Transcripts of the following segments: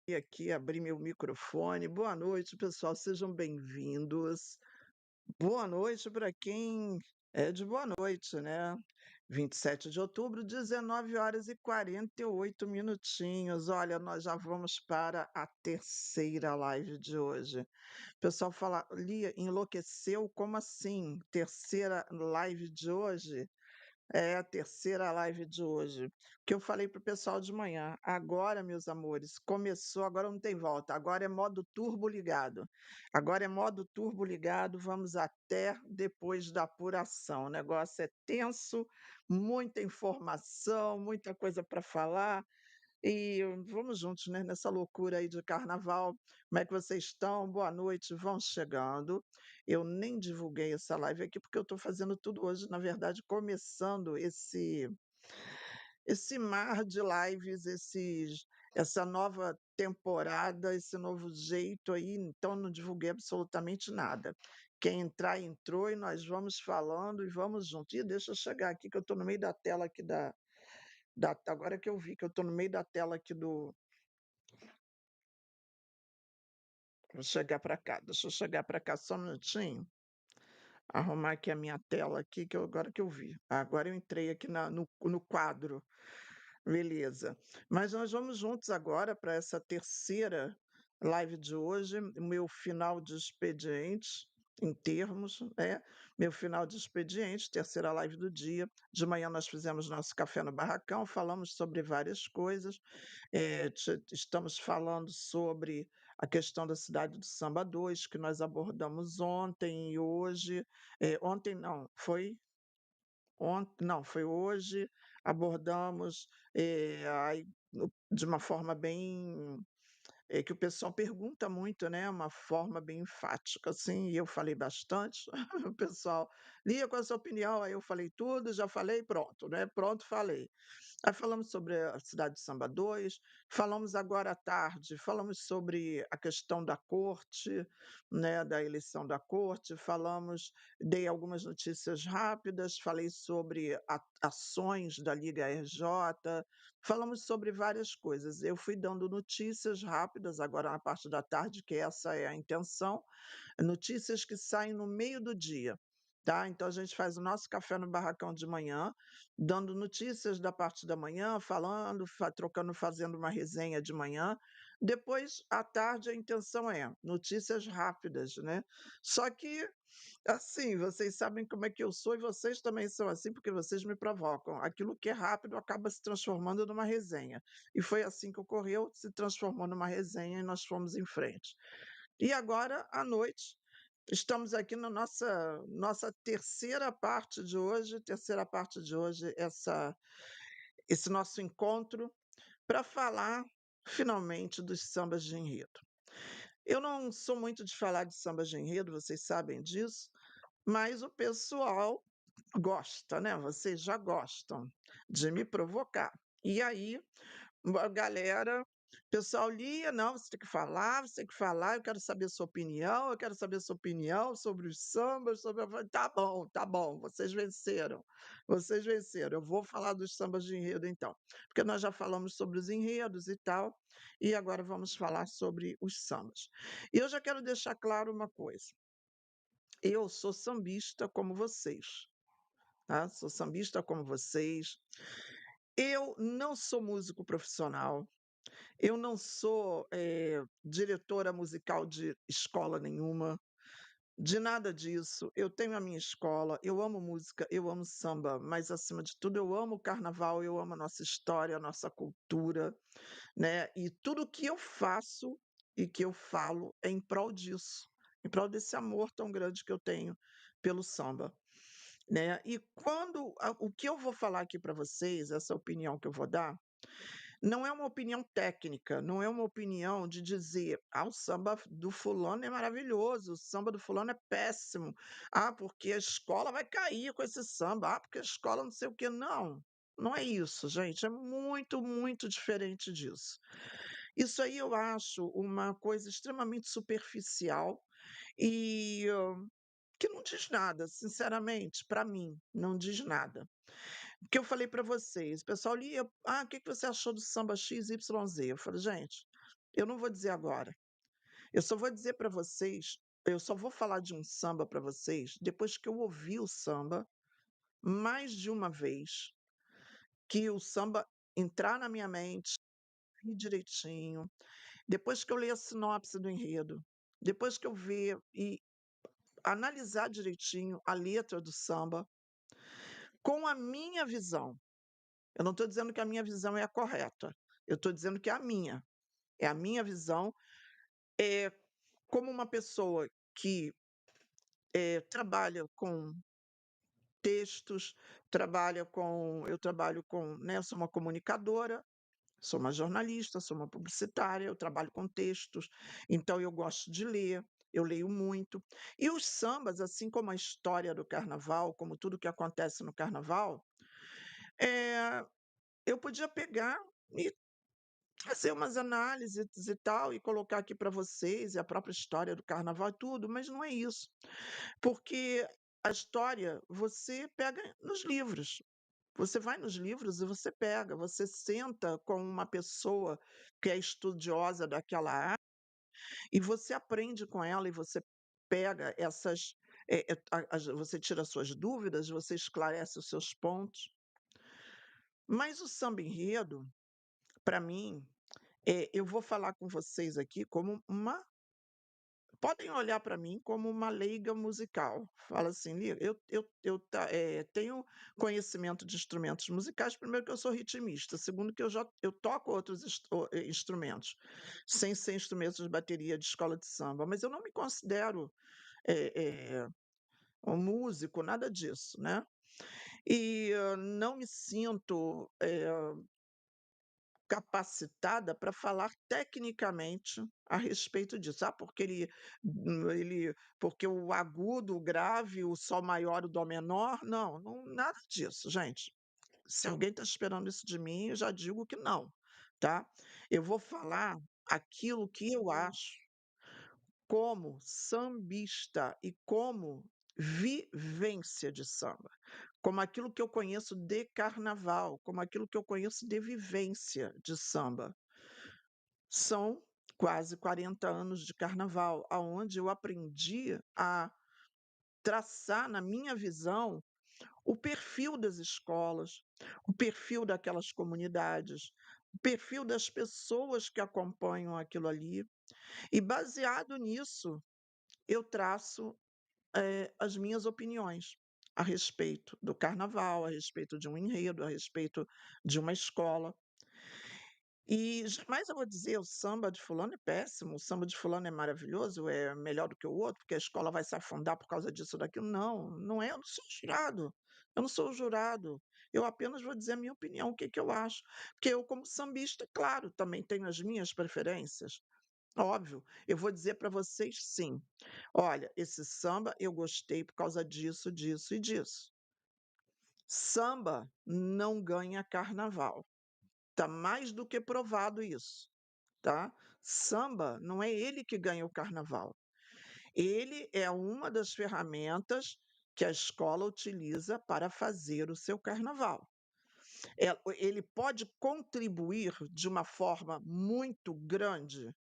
E aqui abrir meu microfone. Boa noite, pessoal, sejam bem-vindos. Boa noite para quem é de boa noite, né? 27 de outubro, 19 horas e 48 minutinhos. Olha, nós já vamos para a terceira live de hoje. O pessoal fala, Lia, enlouqueceu? Como assim? Terceira live de hoje? É a terceira live de hoje. Que eu falei para o pessoal de manhã. Agora, meus amores, começou, agora não tem volta. Agora é modo turbo ligado. Agora é modo turbo ligado. Vamos até depois da apuração. O negócio é tenso, muita informação, muita coisa para falar. E vamos juntos, né, nessa loucura aí de carnaval. Como é que vocês estão? Boa noite, vão chegando. Eu nem divulguei essa live aqui porque eu estou fazendo tudo hoje, na verdade, começando esse mar de lives, essa nova temporada, esse novo jeito aí, então não divulguei absolutamente nada. Quem entrar, entrou e nós vamos falando e vamos juntos. Ih, deixa eu chegar aqui que eu estou no meio da tela aqui agora que eu vi que eu estou no meio da tela aqui do. Vou chegar para cá, deixa eu chegar para cá só um minutinho. Arrumar aqui a minha tela aqui, agora que eu vi. Agora eu entrei aqui no quadro. Beleza. Mas nós vamos juntos agora para essa terceira live de hoje, o meu final de expediente, em termos, né? Meu final de expediente, terceira live do dia. De manhã nós fizemos nosso café no barracão, falamos sobre várias coisas. Estamos falando sobre a questão da cidade do Samba 2, que nós abordamos ontem e hoje. Ontem não, foi hoje, abordamos aí, de uma forma bem que o pessoal pergunta muito, né? Uma forma bem enfática, assim, e eu falei bastante. O pessoal, Lia, qual é a sua opinião? Aí eu falei tudo, já falei, pronto, né? Pronto, falei. Aí falamos sobre a cidade de Samba 2, falamos agora à tarde, falamos sobre a questão da corte, né, da eleição da corte, dei algumas notícias rápidas, falei sobre ações da Liga RJ, falamos sobre várias coisas. Eu fui dando notícias rápidas agora na parte da tarde, que essa é a intenção, notícias que saem no meio do dia. Tá? Então a gente faz o nosso café no barracão de manhã, dando notícias da parte da manhã, falando, trocando, fazendo uma resenha de manhã. Depois, à tarde, a intenção é notícias rápidas, né? Só que, assim, vocês sabem como é que eu sou e vocês também são assim, porque vocês me provocam. Aquilo que é rápido acaba se transformando numa resenha. E foi assim que ocorreu, se transformou numa resenha e nós fomos em frente. E agora, à noite, estamos aqui na nossa terceira parte de hoje, esse nosso encontro, para falar finalmente dos sambas de enredo. Eu não sou muito de falar de sambas de enredo, vocês sabem disso, mas o pessoal gosta, né? Vocês já gostam de me provocar. E aí, a galera, o pessoal lia, não, você tem que falar, eu quero saber a sua opinião, eu quero saber a sua opinião sobre os sambas, eu falei, tá bom, vocês venceram, eu vou falar dos sambas de enredo então, porque nós já falamos sobre os enredos e tal, e agora vamos falar sobre os sambas. E eu já quero deixar claro uma coisa, eu sou sambista como vocês, tá? Sou sambista como vocês, eu não sou músico profissional, eu não sou, diretora musical de escola nenhuma, de nada disso. Eu tenho a minha escola, eu amo música, eu amo samba, mas acima de tudo eu amo o carnaval, eu amo a nossa história, a nossa cultura, né, e tudo que eu faço e que eu falo é em prol disso, em prol desse amor tão grande que eu tenho pelo samba, né. E o que eu vou falar aqui para vocês, essa opinião que eu vou dar, não é uma opinião técnica, não é uma opinião de dizer: "Ah, o samba do fulano é maravilhoso, o samba do fulano é péssimo. Ah, porque a escola vai cair com esse samba. Ah, porque a escola não sei o quê". Não, não é isso, gente, é muito, muito diferente disso. Isso aí eu acho uma coisa extremamente superficial e, que não diz nada, sinceramente, para mim, não diz nada. O que eu falei para vocês, o pessoal lia: "Ah, o que que você achou do samba XYZ?". Eu falei: "Gente, Eu não vou dizer agora. Eu só vou dizer para vocês eu só vou falar de um samba para vocês depois que eu ouvir o samba mais de uma vez, que o samba entrar na minha mente, ir direitinho, depois que eu ler a sinopse do enredo, depois que eu ver e analisar direitinho a letra do samba, com a minha visão. Eu não estou dizendo que a minha visão é a correta, eu estou dizendo que é a minha visão, é como uma pessoa que, trabalha com textos, eu trabalho com, né, eu sou uma comunicadora, sou uma jornalista, sou uma publicitária, eu trabalho com textos, então eu gosto de ler, eu leio muito. E os sambas, assim como a história do carnaval, como tudo que acontece no carnaval, eh, eu podia pegar e fazer umas análises e tal, e colocar aqui para vocês, e a própria história do carnaval e tudo, mas não é isso. Porque a história você pega nos livros. Você vai nos livros e você pega, você senta com uma pessoa que é estudiosa daquela área e você aprende com ela e você pega essas, você tira as suas dúvidas, você esclarece os seus pontos. Mas o samba enredo, para mim, eu vou falar com vocês aqui como uma podem olhar para mim como uma leiga musical. Fala assim: "Li tenho conhecimento de instrumentos musicais, primeiro que eu sou ritmista, segundo que eu toco outros instrumentos, sem ser instrumentos de bateria de escola de samba, mas eu não me considero, eh um músico, nada disso, né. E não me sinto, capacitada para falar tecnicamente a respeito disso. Ah, porque porque o agudo, o grave, o sol maior, o dó menor, não, nada disso, gente. Se alguém está esperando isso de mim, eu já digo que não, tá? Eu vou falar aquilo que eu acho como sambista e como vivência de samba, como aquilo que eu conheço de carnaval, como aquilo que eu conheço de vivência de samba. São quase 40 anos de carnaval, aonde eu aprendi a traçar, na minha visão, o perfil das escolas, o perfil daquelas comunidades, o perfil das pessoas que acompanham aquilo ali, e baseado nisso, eu traço, as minhas opiniões a respeito do carnaval, a respeito de um enredo, a respeito de uma escola. E jamais eu vou dizer: "O samba de fulano é péssimo, o samba de fulano é maravilhoso, é melhor do que o outro, porque a escola vai se afundar por causa disso ou daquilo". Não, não é, eu não sou jurado, eu não sou jurado. Eu apenas vou dizer a minha opinião, o que que eu acho. Porque eu, como sambista, claro, também tenho as minhas preferências, óbvio. Eu vou dizer para vocês sim: "Olha, esse samba eu gostei por causa disso, disso e disso". Samba não ganha carnaval, tá mais do que provado isso, tá? Samba não é ele que ganha o carnaval. Ele é uma das ferramentas que a escola utiliza para fazer o seu carnaval. Ele pode contribuir de uma forma muito grande?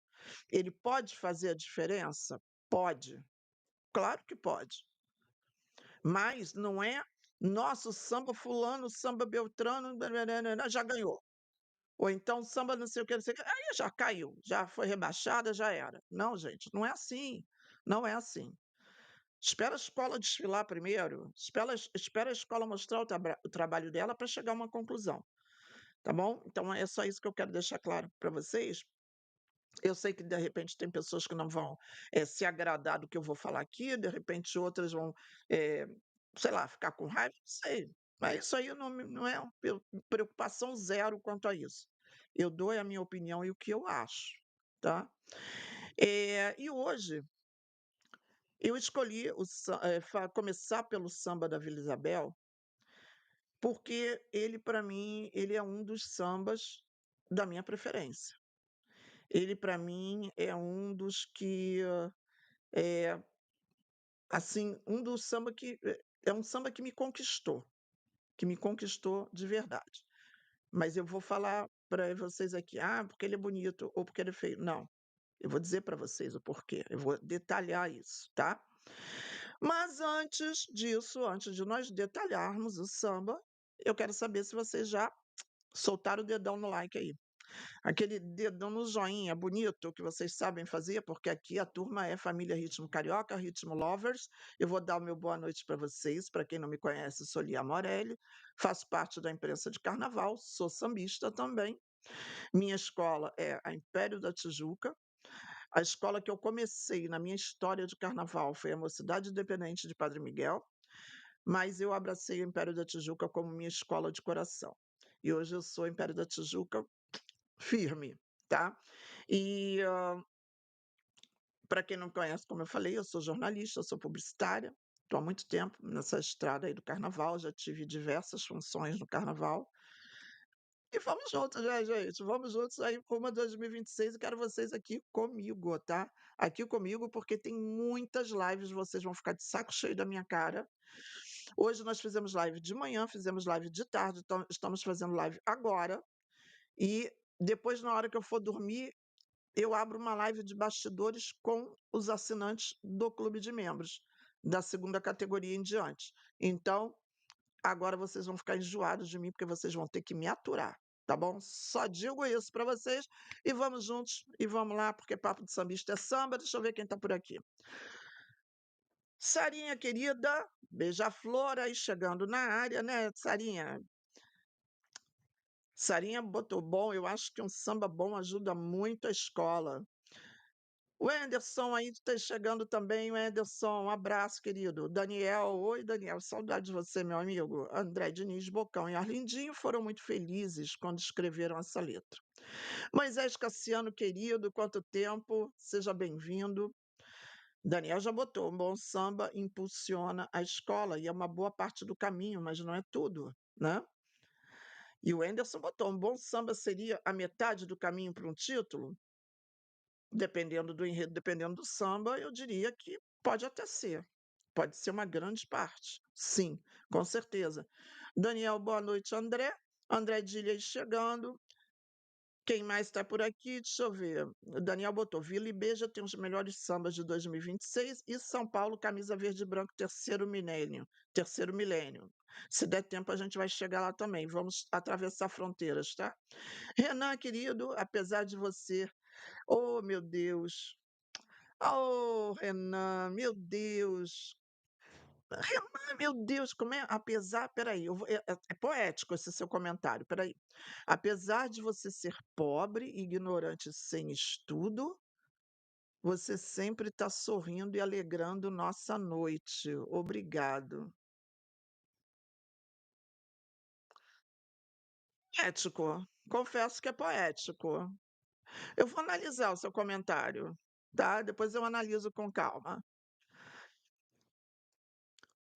Ele pode fazer a diferença? Pode, claro que pode. Mas não é: "Nossa, o samba fulano, o samba beltrano, já ganhou". Ou então samba não sei o que, não sei o quê, aí já caiu, já foi rebaixada, já era. Não, gente, não é assim, não é assim. Espera a escola desfilar primeiro, espera a escola mostrar o trabalho dela para chegar a uma conclusão, tá bom? Então é só isso que eu quero deixar claro para vocês. Eu sei que de repente tem pessoas que não vão, se agradar do que eu vou falar aqui, de repente outras vão, eh, sei lá, ficar com raiva, não sei. Mas isso aí não é preocupação zero quanto a isso. Eu dou a minha opinião e o que eu acho, tá. E hoje eu escolhi começar pelo samba da Vila Isabel, porque ele para mim, ele é um dos sambas da minha preferência. Ele para mim é um dos que, eh, assim, um dos samba que é um samba que me conquistou de verdade. Mas eu vou falar para vocês aqui: "Ah, porque ele é bonito ou porque ele é feio", não, eu vou dizer para vocês o porquê, eu vou detalhar isso, tá. Mas antes disso, antes de nós detalharmos o samba, eu quero saber se vocês já soltaram o dedão no like aí. Aquele dedão no joinha bonito que vocês sabem fazer, porque aqui a turma é família Ritmo Carioca, Ritmo Lovers. Eu vou dar o meu boa noite para vocês. Para quem não me conhece, sou Lia Morelli, faço parte da imprensa de carnaval, sou sambista também. Minha escola é a Império da Tijuca. A escola que eu comecei na minha história de carnaval foi a Mocidade Independente de Padre Miguel, mas eu abracei o Império da Tijuca como minha escola de coração. E hoje eu sou Império da Tijuca firme, tá? E, para quem não conhece, como eu falei, eu sou jornalista, eu sou publicitária, estou há muito tempo nessa estrada aí do carnaval, já tive diversas funções no carnaval. E vamos juntos, né, gente? Vamos juntos aí rumo a 2026 e quero vocês aqui comigo, tá? Aqui comigo, porque tem muitas lives, vocês vão ficar de saco cheio da minha cara. Hoje nós fizemos live de manhã, fizemos live de tarde, então estamos fazendo live agora. E depois, na hora que eu for dormir, eu abro uma live de bastidores com os assinantes do clube de membros, da segunda categoria em diante. Então, agora vocês vão ficar enjoados de mim, porque vocês vão ter que me aturar, tá bom? Só digo isso para vocês e vamos juntos e vamos lá, porque papo de sambista é samba. Deixa eu ver quem tá por aqui. Sarinha querida, beija-flor aí chegando na área, né, Sarinha? Sarinha botou bom, eu acho que um samba bom ajuda muito a escola. O Enderson aí está chegando também, o Enderson, um abraço, querido. Daniel, oi, Daniel, saudade de você, meu amigo. André Diniz, Bocão e Arlindinho foram muito felizes quando escreveram essa letra. Moisés Cassiano, querido, quanto tempo, seja bem-vindo. Daniel já botou, um bom samba impulsiona a escola, e é uma boa parte do caminho, mas não é tudo, né? E o Enderson botou, um bom samba seria a metade do caminho para um título? Dependendo do enredo, dependendo do samba, eu diria que pode até ser. Pode ser uma grande parte. Sim, com certeza. Daniel, boa noite, André. André Dillas chegando. Quem mais está por aqui? Deixa eu ver. O Daniel botou: Vila e Beija tem os melhores sambas de 2026 e São Paulo, camisa verde e branco, terceiro milênio. Terceiro milênio. Se der tempo, a gente vai chegar lá também. Vamos atravessar fronteiras, tá? Renan, querido, apesar de você. Oh, meu Deus! Oh, Renan, meu Deus! Renan, meu Deus, como é? Apesar, peraí, é poético esse seu comentário, peraí. Apesar de você ser pobre, ignorante, sem estudo, você sempre está sorrindo e alegrando nossa noite. Obrigado. Poético, confesso que é poético. Eu vou analisar o seu comentário, tá? Depois eu analiso com calma.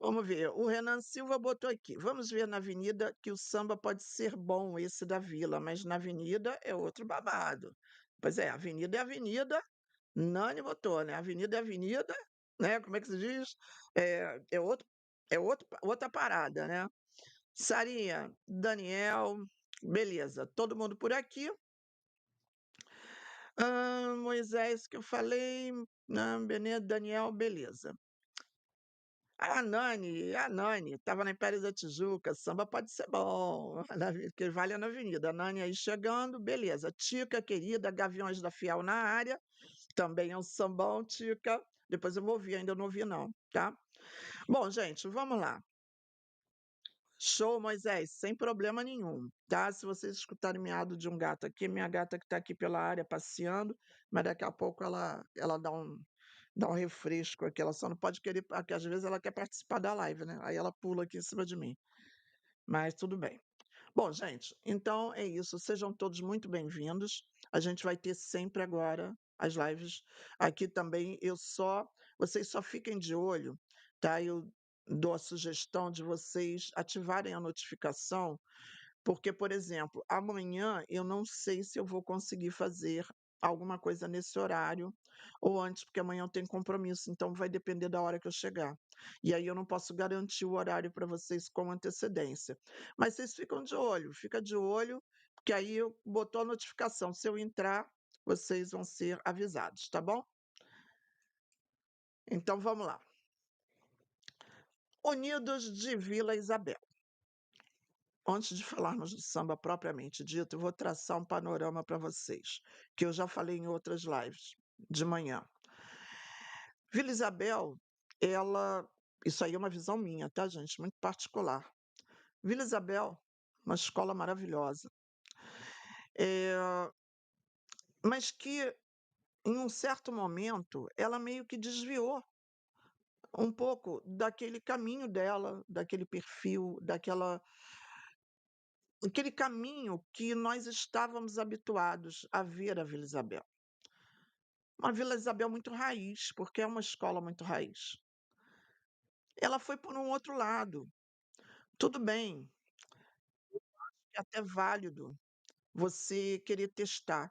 Vamos ver, o Renan Silva botou aqui: "Vamos ver na avenida que o samba pode ser bom, esse da Vila, mas na avenida é outro babado". Pois é, avenida é avenida, Nani botou, né, avenida é avenida, né, como é que se diz? É outra parada, né. Sarinha, Daniel, beleza, todo mundo por aqui. Moisés que eu falei, Benê, Daniel, beleza. A Nani estava na Império da Tijuca, samba pode ser bom, que vale na avenida. A Nani aí chegando, beleza. Tica, querida, Gaviões da Fiel na área, também é um sambão, Tica. Depois eu vou ouvir, ainda não ouvi não, tá? Bom, gente, vamos lá. Show, Moisés, sem problema nenhum, tá? Se vocês escutarem miado de um gato aqui, minha gata que está aqui pela área passeando, mas daqui a pouco ela dá um refresco aqui, ela só não pode querer, porque às vezes ela quer participar da live, né? Aí ela pula aqui em cima de mim. Mas tudo bem. Bom, gente, então é isso. Sejam todos muito bem-vindos. A gente vai ter sempre agora as lives aqui também. Vocês só fiquem de olho, tá? Eu dou a sugestão de vocês ativarem a notificação porque, por exemplo, amanhã eu não sei se eu vou conseguir fazer alguma coisa nesse horário ou antes, porque amanhã eu tenho compromisso, então vai depender da hora que eu chegar. E aí eu não posso garantir o horário para vocês com antecedência. Mas vocês ficam de olho, fica de olho, porque aí eu botou a notificação, se eu entrar, vocês vão ser avisados, tá bom? Então vamos lá. Unidos de Vila Isabel. Antes de falarmos do samba propriamente dito, eu vou traçar um panorama para vocês, que eu já falei em outras lives de manhã. Vila Isabel, ela isso aí é uma visão minha, tá, gente? Muito particular. Vila Isabel, uma escola maravilhosa, mas que, em um certo momento, ela meio que desviou um pouco daquele caminho dela, daquele perfil, aquele caminho que nós estávamos habituados a ver a Vila Isabel. Uma Vila Isabel muito raiz, porque é uma escola muito raiz. Ela foi por um outro lado. Tudo bem, é até válido você querer testar,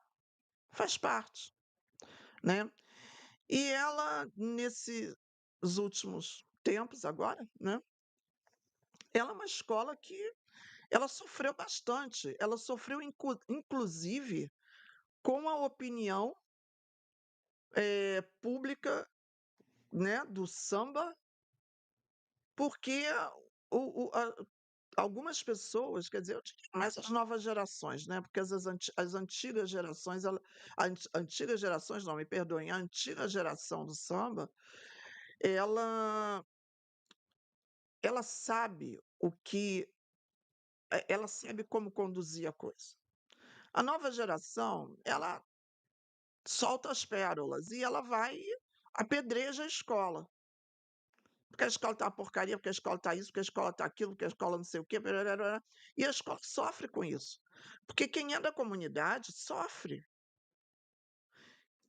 faz parte, né? E ela, nesses últimos tempos agora, né? Ela é uma escola que ela sofreu bastante. Ela sofreu, inclusive, com a opinião pública, né, do samba, porque algumas pessoas, quer dizer, eu diria mais as novas gerações, né? Porque as antigas gerações, antigas gerações, não, me perdoem, a antiga geração do samba, ela, ela sabe ela sabe como conduzir a coisa. A nova geração, ela solta as pérolas e ela vai e apedreja a escola. Porque a escola está uma porcaria, porque a escola está isso, porque a escola está aquilo, porque a escola não sei o quê, e a escola sofre com isso. Porque quem é da comunidade sofre.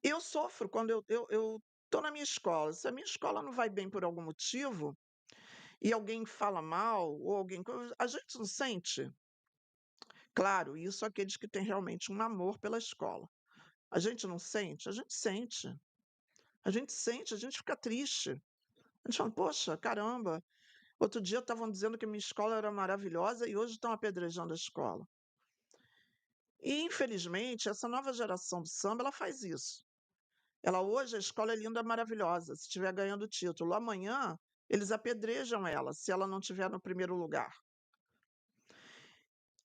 Eu sofro quando eu estou na minha escola. Se a minha escola não vai bem por algum motivo, e alguém fala mal, ou alguém. A gente não sente. Claro, isso aqueles que têm realmente um amor pela escola. A gente não sente? A gente sente. A gente sente, a gente fica triste. A gente fala, poxa, caramba, outro dia estavam dizendo que minha escola era maravilhosa e hoje estão apedrejando a escola. E, infelizmente, essa nova geração do samba, ela faz isso. Ela hoje, a escola é linda, maravilhosa, se estiver ganhando título. Amanhã, eles apedrejam ela, se ela não estiver no primeiro lugar.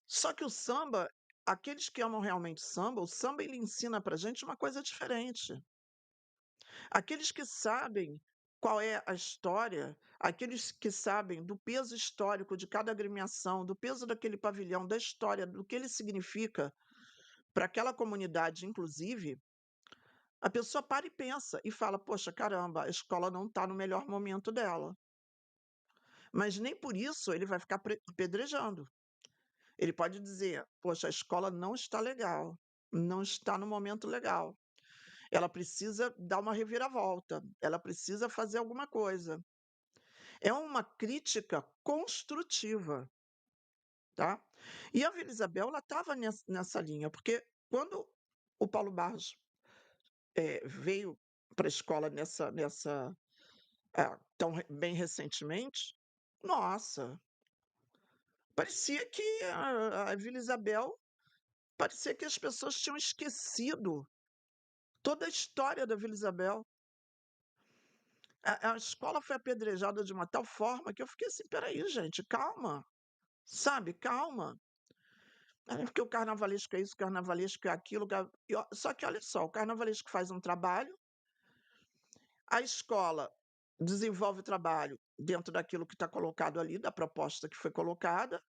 Só que o samba, aqueles que amam realmente o samba ele ensina pra gente uma coisa diferente. Aqueles que sabem qual é a história, aqueles que sabem do peso histórico de cada agremiação, do peso daquele pavilhão, da história, do que ele significa para aquela comunidade, inclusive, a pessoa para e pensa e fala: poxa, caramba, a escola não está no melhor momento dela. Mas nem por isso ele vai ficar apedrejando. Ele pode dizer: poxa, a escola não está legal, não está no momento legal. Ela precisa dar uma reviravolta, ela precisa fazer alguma coisa. É uma crítica construtiva, tá? E a Vila Isabel, ela estava nessa linha, porque quando o Paulo Barros veio para a escola tão bem recentemente, nossa, parecia que a Vila Isabel, parecia que as pessoas tinham esquecido toda a história da Vila Isabel. A escola foi apedrejada de uma tal forma que eu fiquei assim: peraí, gente, calma, sabe, calma. Porque o carnavalesco é isso, o carnavalesco é aquilo. Só que olha só, o carnavalesco faz um trabalho, a escola desenvolve o trabalho dentro daquilo que está colocado ali, da proposta que foi colocada,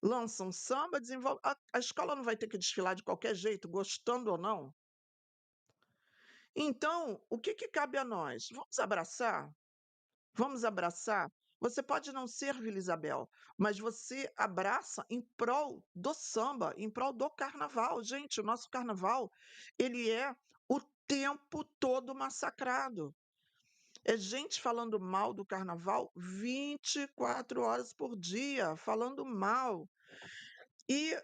lança um samba, desenvolve. A escola não vai ter que desfilar de qualquer jeito, gostando ou não. Então, o que cabe a nós? Vamos abraçar? Vamos abraçar? Você pode não ser Vila Isabel, mas você abraça em prol do samba, em prol do carnaval. Gente, o nosso carnaval, ele é o tempo todo massacrado. É gente falando mal do carnaval 24 horas por dia, falando mal. E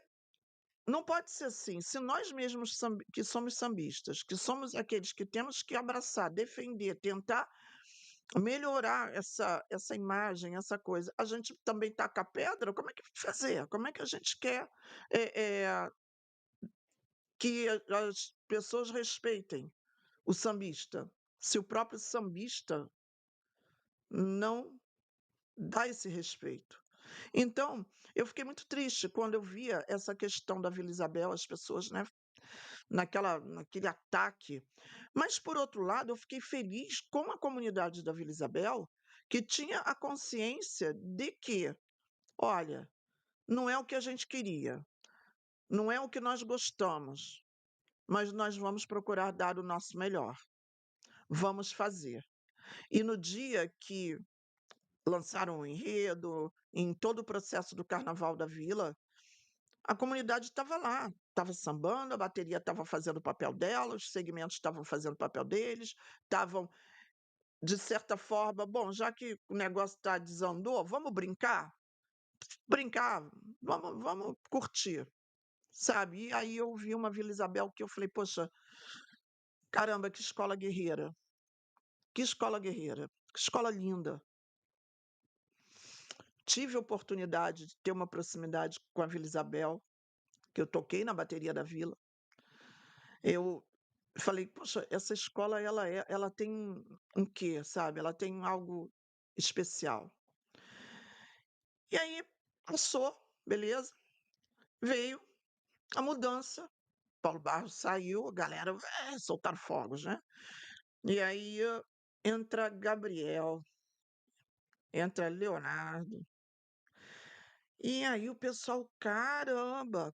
não pode ser assim. Se nós mesmos que somos sambistas, que somos aqueles que temos que abraçar, defender, tentar melhorar essa imagem, essa coisa, a gente também taca a pedra, como é que vai fazer? Como é que a gente quer que as pessoas respeitem o sambista, se o próprio sambista não dá esse respeito. Então, eu fiquei muito triste quando eu via essa questão da Vila Isabel, as pessoas, né, naquele ataque. Mas, por outro lado, eu fiquei feliz com a comunidade da Vila Isabel, que tinha a consciência de que, olha, não é o que a gente queria, não é o que nós gostamos, mas nós vamos procurar dar o nosso melhor. Vamos fazer. E no dia que lançaram o enredo, em todo o processo do Carnaval da Vila, a comunidade estava lá, estava sambando, a bateria estava fazendo o papel dela, os segmentos estavam fazendo o papel deles, estavam, de certa forma, bom, já que o negócio desandou, vamos brincar? Brincar, vamos curtir, sabe? E aí eu vi uma Vila Isabel que eu falei, poxa, caramba, que escola guerreira, que escola guerreira, que escola linda. Tive a oportunidade de ter uma proximidade com a Vila Isabel, que eu toquei na bateria da Vila. Eu falei: "Poxa, essa escola ela tem um quê, sabe, ela tem algo especial". E aí passou, beleza, veio a mudança, Paulo Barros saiu, a galera, soltaram fogos, né. E aí entra Gabriel, entra Leonardo, e aí o pessoal: "Caramba,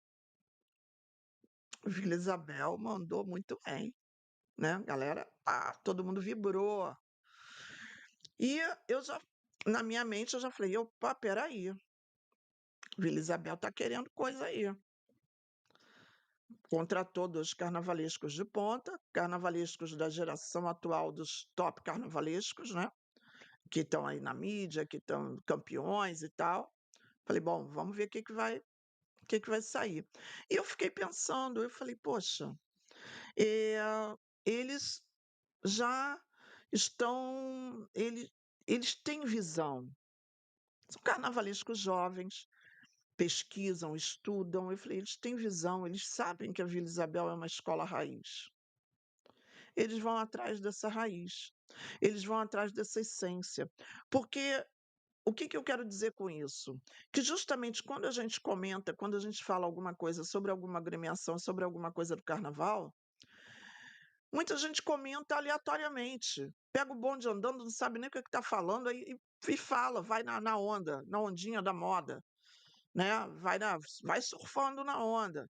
Vila Isabel mandou muito bem", né, a galera, todo mundo vibrou. E eu já na minha mente eu já falei: "Opa, espera aí, Vila Isabel tá querendo coisa aí". Contratou 2 carnavalescos de ponta, carnavalescos da geração atual dos top carnavalescos, né, que estão aí na mídia, que estão campeões e tal. Falei: "Bom, vamos ver o que que vai sair". E eu fiquei pensando, eu falei: "Poxa, eh, eles já eles têm visão". São carnavalescos jovens, pesquisam, estudam. Eu falei: "Eles têm visão, eles sabem que a Vila Isabel é uma escola raiz. Eles vão atrás dessa raiz, eles vão atrás dessa essência". Porque o que que eu quero dizer com isso? Que justamente quando a gente comenta, quando a gente fala alguma coisa sobre alguma agremiação, sobre alguma coisa do carnaval, muita gente comenta aleatoriamente. Pega o bonde andando, não sabe nem o que está falando, aí e fala, vai na onda, na ondinha da moda. Né, vai surfando na onda.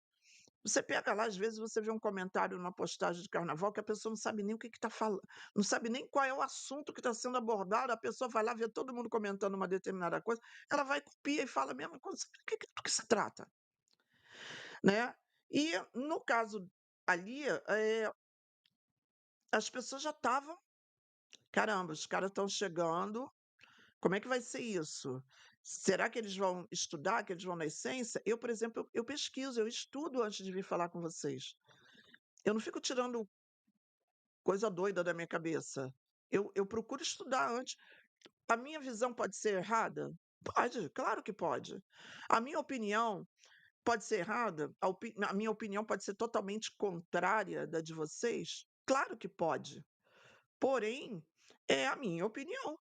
Você pega lá, às vezes você vê um comentário numa postagem de carnaval que a pessoa não sabe nem o que está falando, não sabe nem qual é o assunto que está sendo abordado, a pessoa vai lá ver todo mundo comentando uma determinada coisa, ela vai, copia e fala a mesma coisa, do que se trata, né. E no caso ali, as pessoas já estavam: "Caramba, os caras estão chegando. Como é que vai ser isso? Será que eles vão estudar, que eles vão na essência?". Eu, por exemplo, eu pesquiso, eu estudo antes de vir falar com vocês. Eu não fico tirando coisa doida da minha cabeça. Eu procuro estudar antes. A minha visão pode ser errada? Pode, claro que pode. A minha opinião pode ser errada? A minha opinião pode ser totalmente contrária da de vocês? Claro que pode. Porém, é a minha opinião,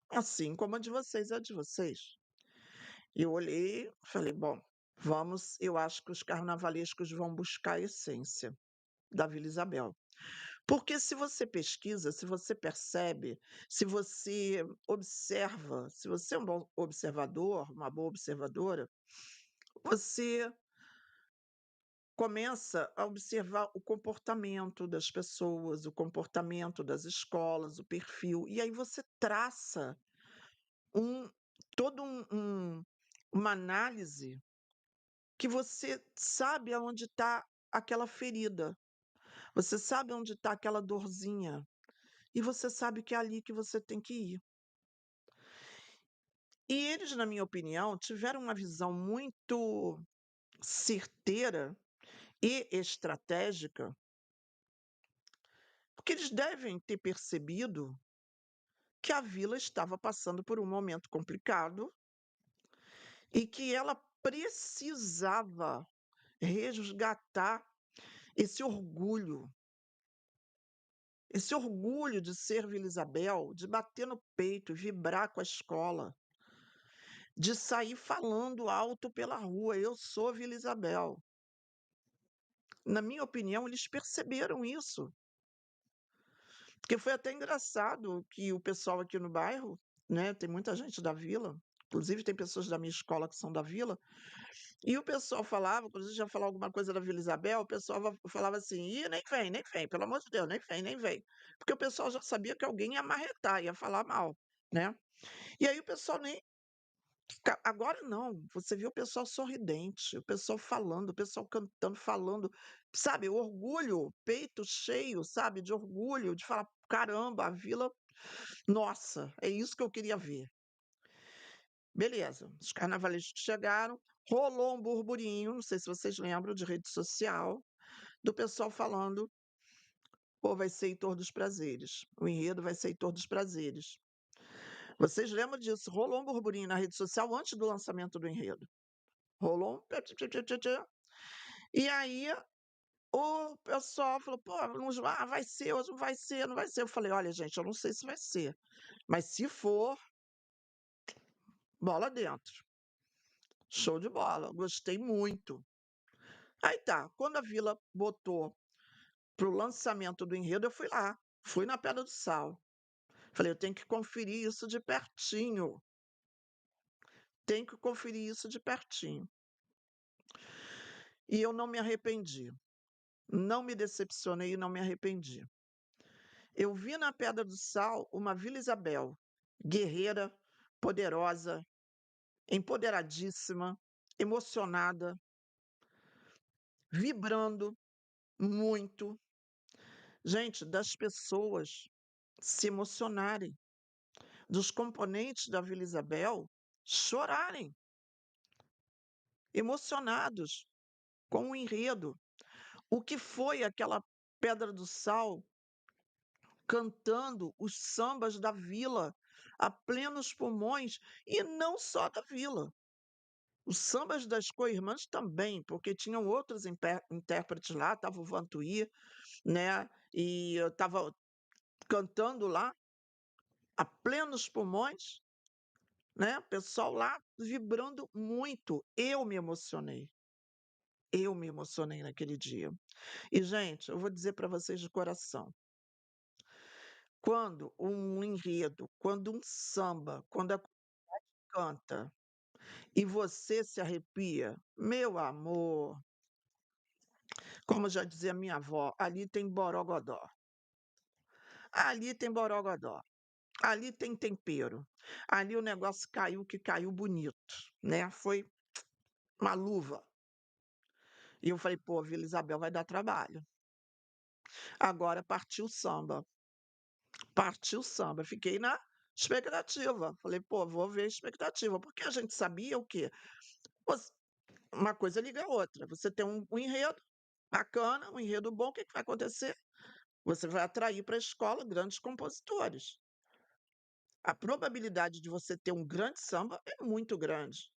assim como a de vocês é a de vocês. Eu olhei, falei: "Bom, eu acho que os carnavalescos vão buscar a essência da Vila Isabel". Porque se você pesquisa, se você percebe, se você observa, se você é um bom observador, uma boa observadora, você começa a observar o comportamento das pessoas, o comportamento das escolas, o perfil, e aí você traça um todo uma análise que você sabe aonde está aquela ferida, você sabe onde está aquela dorzinha, e você sabe que é ali que você tem que ir. E eles, na minha opinião, tiveram uma visão muito certeira e estratégica, porque eles devem ter percebido que a vila estava passando por um momento complicado e que ela precisava resgatar. esse orgulho, esse orgulho de ser Vila Isabel, de bater no peito, vibrar com a escola, de sair falando alto pela rua: "Eu sou Vila Isabel". Na minha opinião, eles perceberam isso, porque foi até engraçado que o pessoal aqui no bairro, né, tem muita gente da vila, inclusive tem pessoas da minha escola que são da vila, e o pessoal falava, quando a gente ia falar alguma coisa da Vila Isabel, o pessoal falava assim: "Ih, nem vem, pelo amor de Deus, nem vem, nem vem". Porque o pessoal já sabia que alguém ia marretar, ia falar mal, né. E aí o pessoal nem agora não, você vê o pessoal sorridente, o pessoal falando, o pessoal cantando, falando, sabe, o orgulho, peito cheio, sabe, de orgulho, de falar: "Caramba, a vila, nossa, é isso que eu queria ver". Beleza, os carnavalistas chegaram, rolou um burburinho, não sei se vocês lembram, de rede social, do pessoal falando: "Pô, vai ser Heitor dos Prazeres, o enredo vai ser Heitor dos Prazeres". Vocês lembram disso? Rolou um burburinho na rede social antes do lançamento do enredo. Rolou um tchê-tchê-tchê-tchê. E aí o pessoal falou: "Pô, vai ser, hoje não vai ser, não vai ser". Eu falei: "Olha, gente, eu não sei se vai ser, mas se for, bola dentro, show de bola, gostei muito". Aí tá, quando a Vila botou para o lançamento do enredo, eu fui lá, fui na Pedra do Sal. Falei: "Eu tenho que conferir isso de pertinho, tenho que conferir isso de pertinho". E eu não me arrependi, não me decepcionei e não me arrependi. Eu vi na Pedra do Sal uma Vila Isabel, guerreira, poderosa, empoderadíssima, emocionada, vibrando muito. Gente, das pessoas se emocionarem, dos componentes da Vila Isabel chorarem, emocionados com o enredo. O que foi aquela Pedra do Sal cantando os sambas da vila a plenos pulmões, e não só da vila. Os sambas das co-irmãs também, porque tinham outros intérpretes lá, estava o Vantuí, né, e eu estava cantando lá a plenos pulmões, né, pessoal lá vibrando muito. Eu me emocionei naquele dia. E, gente, eu vou dizer para vocês de coração, quando um enredo, quando um samba, quando a canta e você se arrepia, meu amor, como já dizia minha avó, ali tem borogodó. Ali tem borogodó. Ali tem tempero. Ali o negócio caiu, que caiu bonito, né, foi uma luva. E eu falei: "Pô, Vila Isabel vai dar trabalho". Agora partiu o samba, partiu o samba. Fiquei na expectativa. Falei: "Pô, vou ver a expectativa", porque a gente sabia o quê? Voc uma coisa liga a outra. Você tem um enredo bacana, um enredo bom, o que que vai acontecer? Você vai atrair para a escola grandes compositores. A probabilidade de você ter um grande samba é muito grande,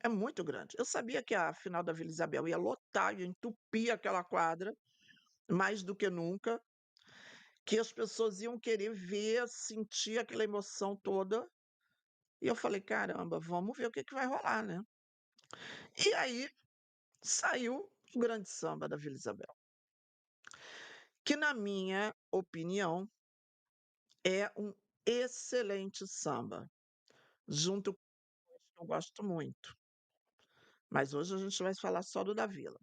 é muito grande. Eu sabia que a final da Vila Isabel ia lotar, ia entupir aquela quadra, mais do que nunca, que as pessoas iam querer ver, sentir aquela emoção toda. E eu falei: "Caramba, vamos ver o que que vai rolar, né". E aí saiu o grande samba da Vila Isabel, que na minha opinião é um excelente samba, junto com os que eu gosto muito, mas hoje a gente vai falar só do da Vila.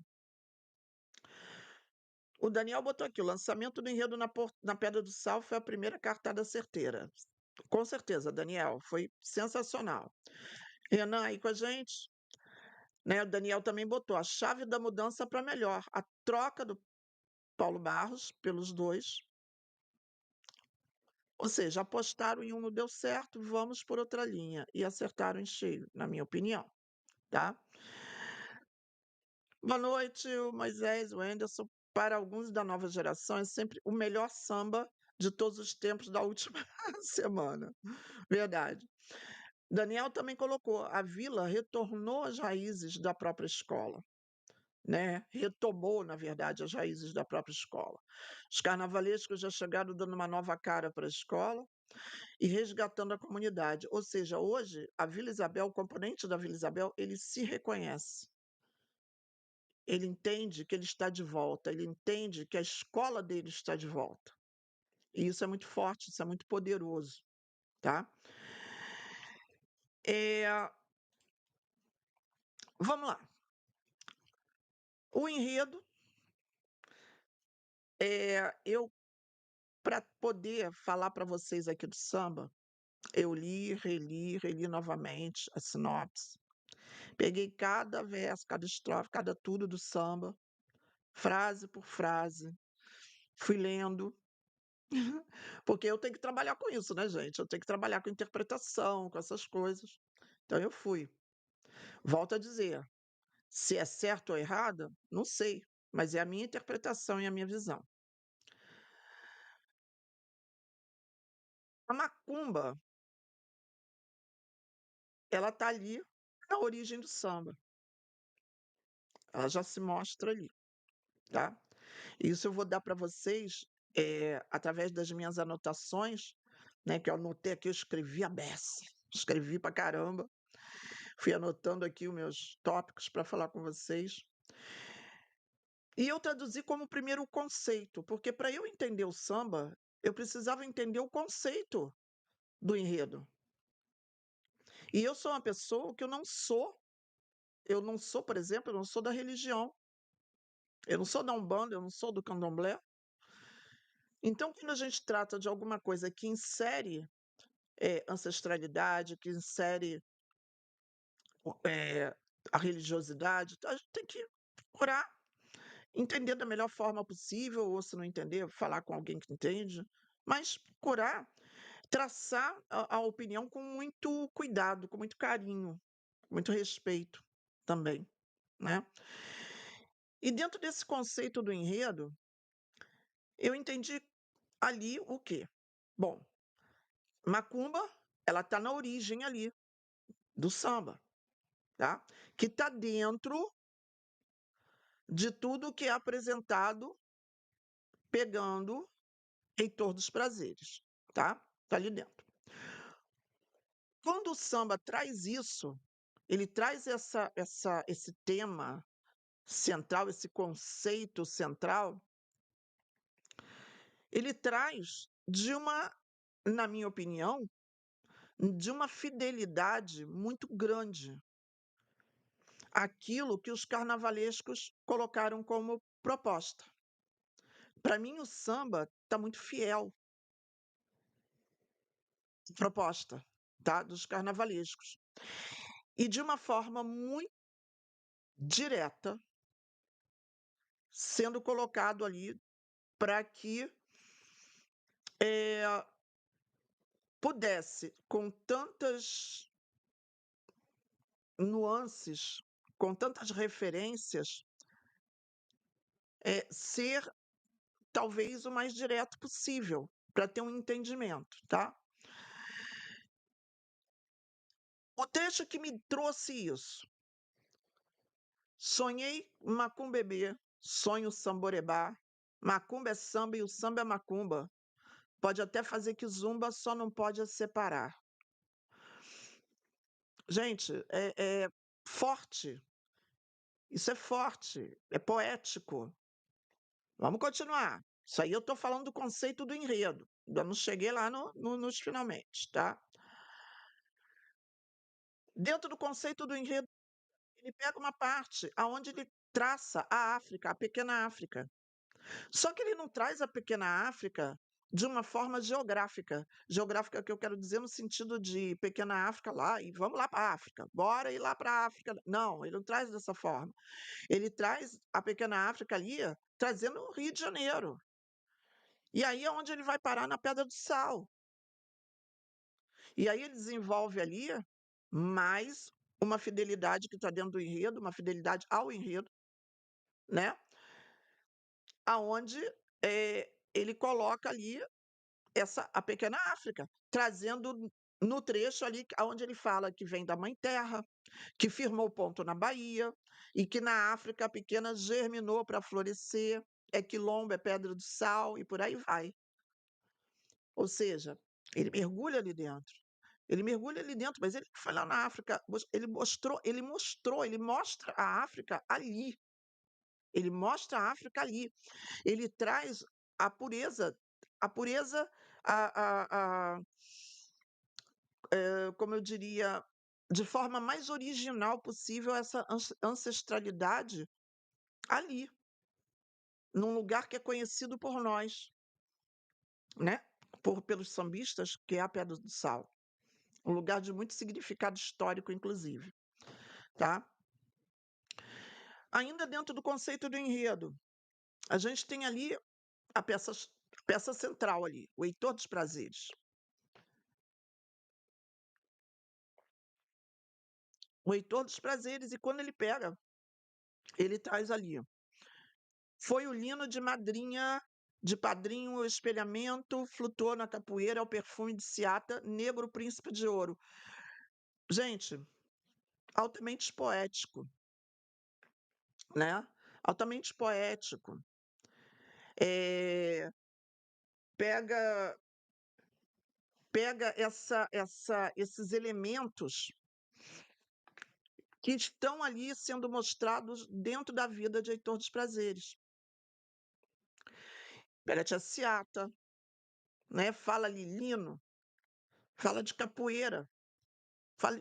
O Daniel botou aqui: "O lançamento do enredo na Pedra do Sal foi a primeira cartada certeira". Com certeza, Daniel, foi sensacional. Renan aí com a gente, né, o Daniel também botou: "A chave da mudança para melhor, a troca do Paulo Barros pelos 2, ou seja, apostaram em um, não deu certo, vamos por outra linha", e acertaram em cheio, na minha opinião, tá. Boa noite, o Moisés, o Anderson. Para alguns da nova geração, é sempre o melhor samba de todos os tempos da última semana. Verdade. Daniel também colocou: "A Vila retornou às raízes da própria escola". né, retomou, na verdade, as raízes da própria escola. Os carnavalescos já chegaram dando uma nova cara para a escola e resgatando a comunidade. Ou seja, hoje a Vila Isabel, o componente da Vila Isabel, ele se reconhece. Ele entende que ele está de volta, ele entende que a escola dele está de volta. E isso é muito forte, isso é muito poderoso, tá? Eh, Vamos lá. O enredo, eu para poder falar para vocês aqui do samba, eu li, reli, reli novamente a sinopse. Peguei cada verso, cada estrofe, cada tudo do samba, frase por frase, fui lendo, porque eu tenho que trabalhar com isso, né, gente? Eu tenho que trabalhar com interpretação, com essas coisas. Então eu fui. Volto a dizer, se é certo ou errado, não sei, mas é a minha interpretação e a minha visão. A macumba, ela tá ali na origem do samba. Ela já se mostra ali, tá? Isso eu vou dar para vocês, através das minhas anotações, né, que eu anotei aqui, eu escrevi a beça, escrevi pra caramba, fui anotando aqui os meus tópicos para falar com vocês. E eu traduzi como primeiro o conceito, porque para eu entender o samba, eu precisava entender o conceito do enredo. E eu sou uma pessoa que eu não sou, por exemplo, eu não sou da religião, eu não sou da Umbanda, eu não sou do Candomblé. Então, quando a gente trata de alguma coisa que insere ancestralidade, que insere eh, a religiosidade, então a gente tem que procurar entender da melhor forma possível, ou se não entender, falar com alguém que entende, mas procurar traçar a opinião com muito cuidado, com muito carinho, com muito respeito também, né? E dentro desse conceito do enredo, eu entendi ali o quê? Bom, macumba, ela está na origem ali do samba, tá? Que está dentro de tudo que é apresentado pegando Heitor dos Prazeres, tá? Tá ali dentro. Quando o samba traz isso, ele traz esse tema central, esse conceito central, ele traz na minha opinião, de uma fidelidade muito grande àquilo que os carnavalescos colocaram como proposta. Para mim, o samba está muito fiel à proposta, tá? Dos carnavalescos. E de uma forma muito direta, sendo colocado ali para que eh, pudesse, com tantas nuances, com tantas referências, ser talvez o mais direto possível, para ter um entendimento, tá? O trecho que me trouxe isso: sonhei macumbebê, sonho samborebá, macumba é samba e o samba é macumba. Pode até fazer que zumba, só não pode separar. Gente, é forte. Isso é forte, é poético. Vamos continuar. Isso aí eu estou falando do conceito do enredo. Ainda não cheguei lá nos finalmente, tá? Dentro do conceito do enredo, ele pega uma parte aonde ele traça a África, a pequena África. Só que ele não traz a pequena África de uma forma geográfica. Geográfica que eu quero dizer no sentido de pequena África lá e vamos lá para a África, bora ir lá para a África. Não, ele não traz dessa forma. Ele traz a pequena África ali, trazendo o Rio de Janeiro. E aí é onde ele vai parar na Pedra do Sal. E aí ele desenvolve ali mais uma fidelidade que está dentro do enredo, uma fidelidade ao enredo, né? Aonde ele coloca ali a pequena África, trazendo no trecho ali onde ele fala que vem da Mãe Terra, que firmou ponto na Bahia, e que na África a pequena germinou para florescer, é quilombo, é pedra do sal, e por aí vai. Ou seja, ele mergulha ali dentro. Ele mergulha ali dentro, mas ele foi lá na África, ele mostra a África ali. Ele mostra a África ali. Ele traz a pureza, a pureza, a como eu diria, de forma mais original possível, essa ancestralidade ali, num lugar que é conhecido por nós, né? Pelos sambistas, que é a Pedra do Sal. Um lugar de muito significado histórico, inclusive, tá? Ainda dentro do conceito do enredo, a gente tem ali a peça central ali, o Heitor dos Prazeres. O Heitor dos Prazeres, e quando ele pega, ele traz ali. Foi o lino de madrinha, de padrinho, o espelhamento, flutuou na capoeira, é o perfume de Ciata, negro príncipe de ouro. Gente, altamente poético, né? Altamente poético. Pega esses elementos que estão ali sendo mostrados dentro da vida de Heitor dos Prazeres. Perete a Ciata, né? Fala ali lino, fala de capoeira.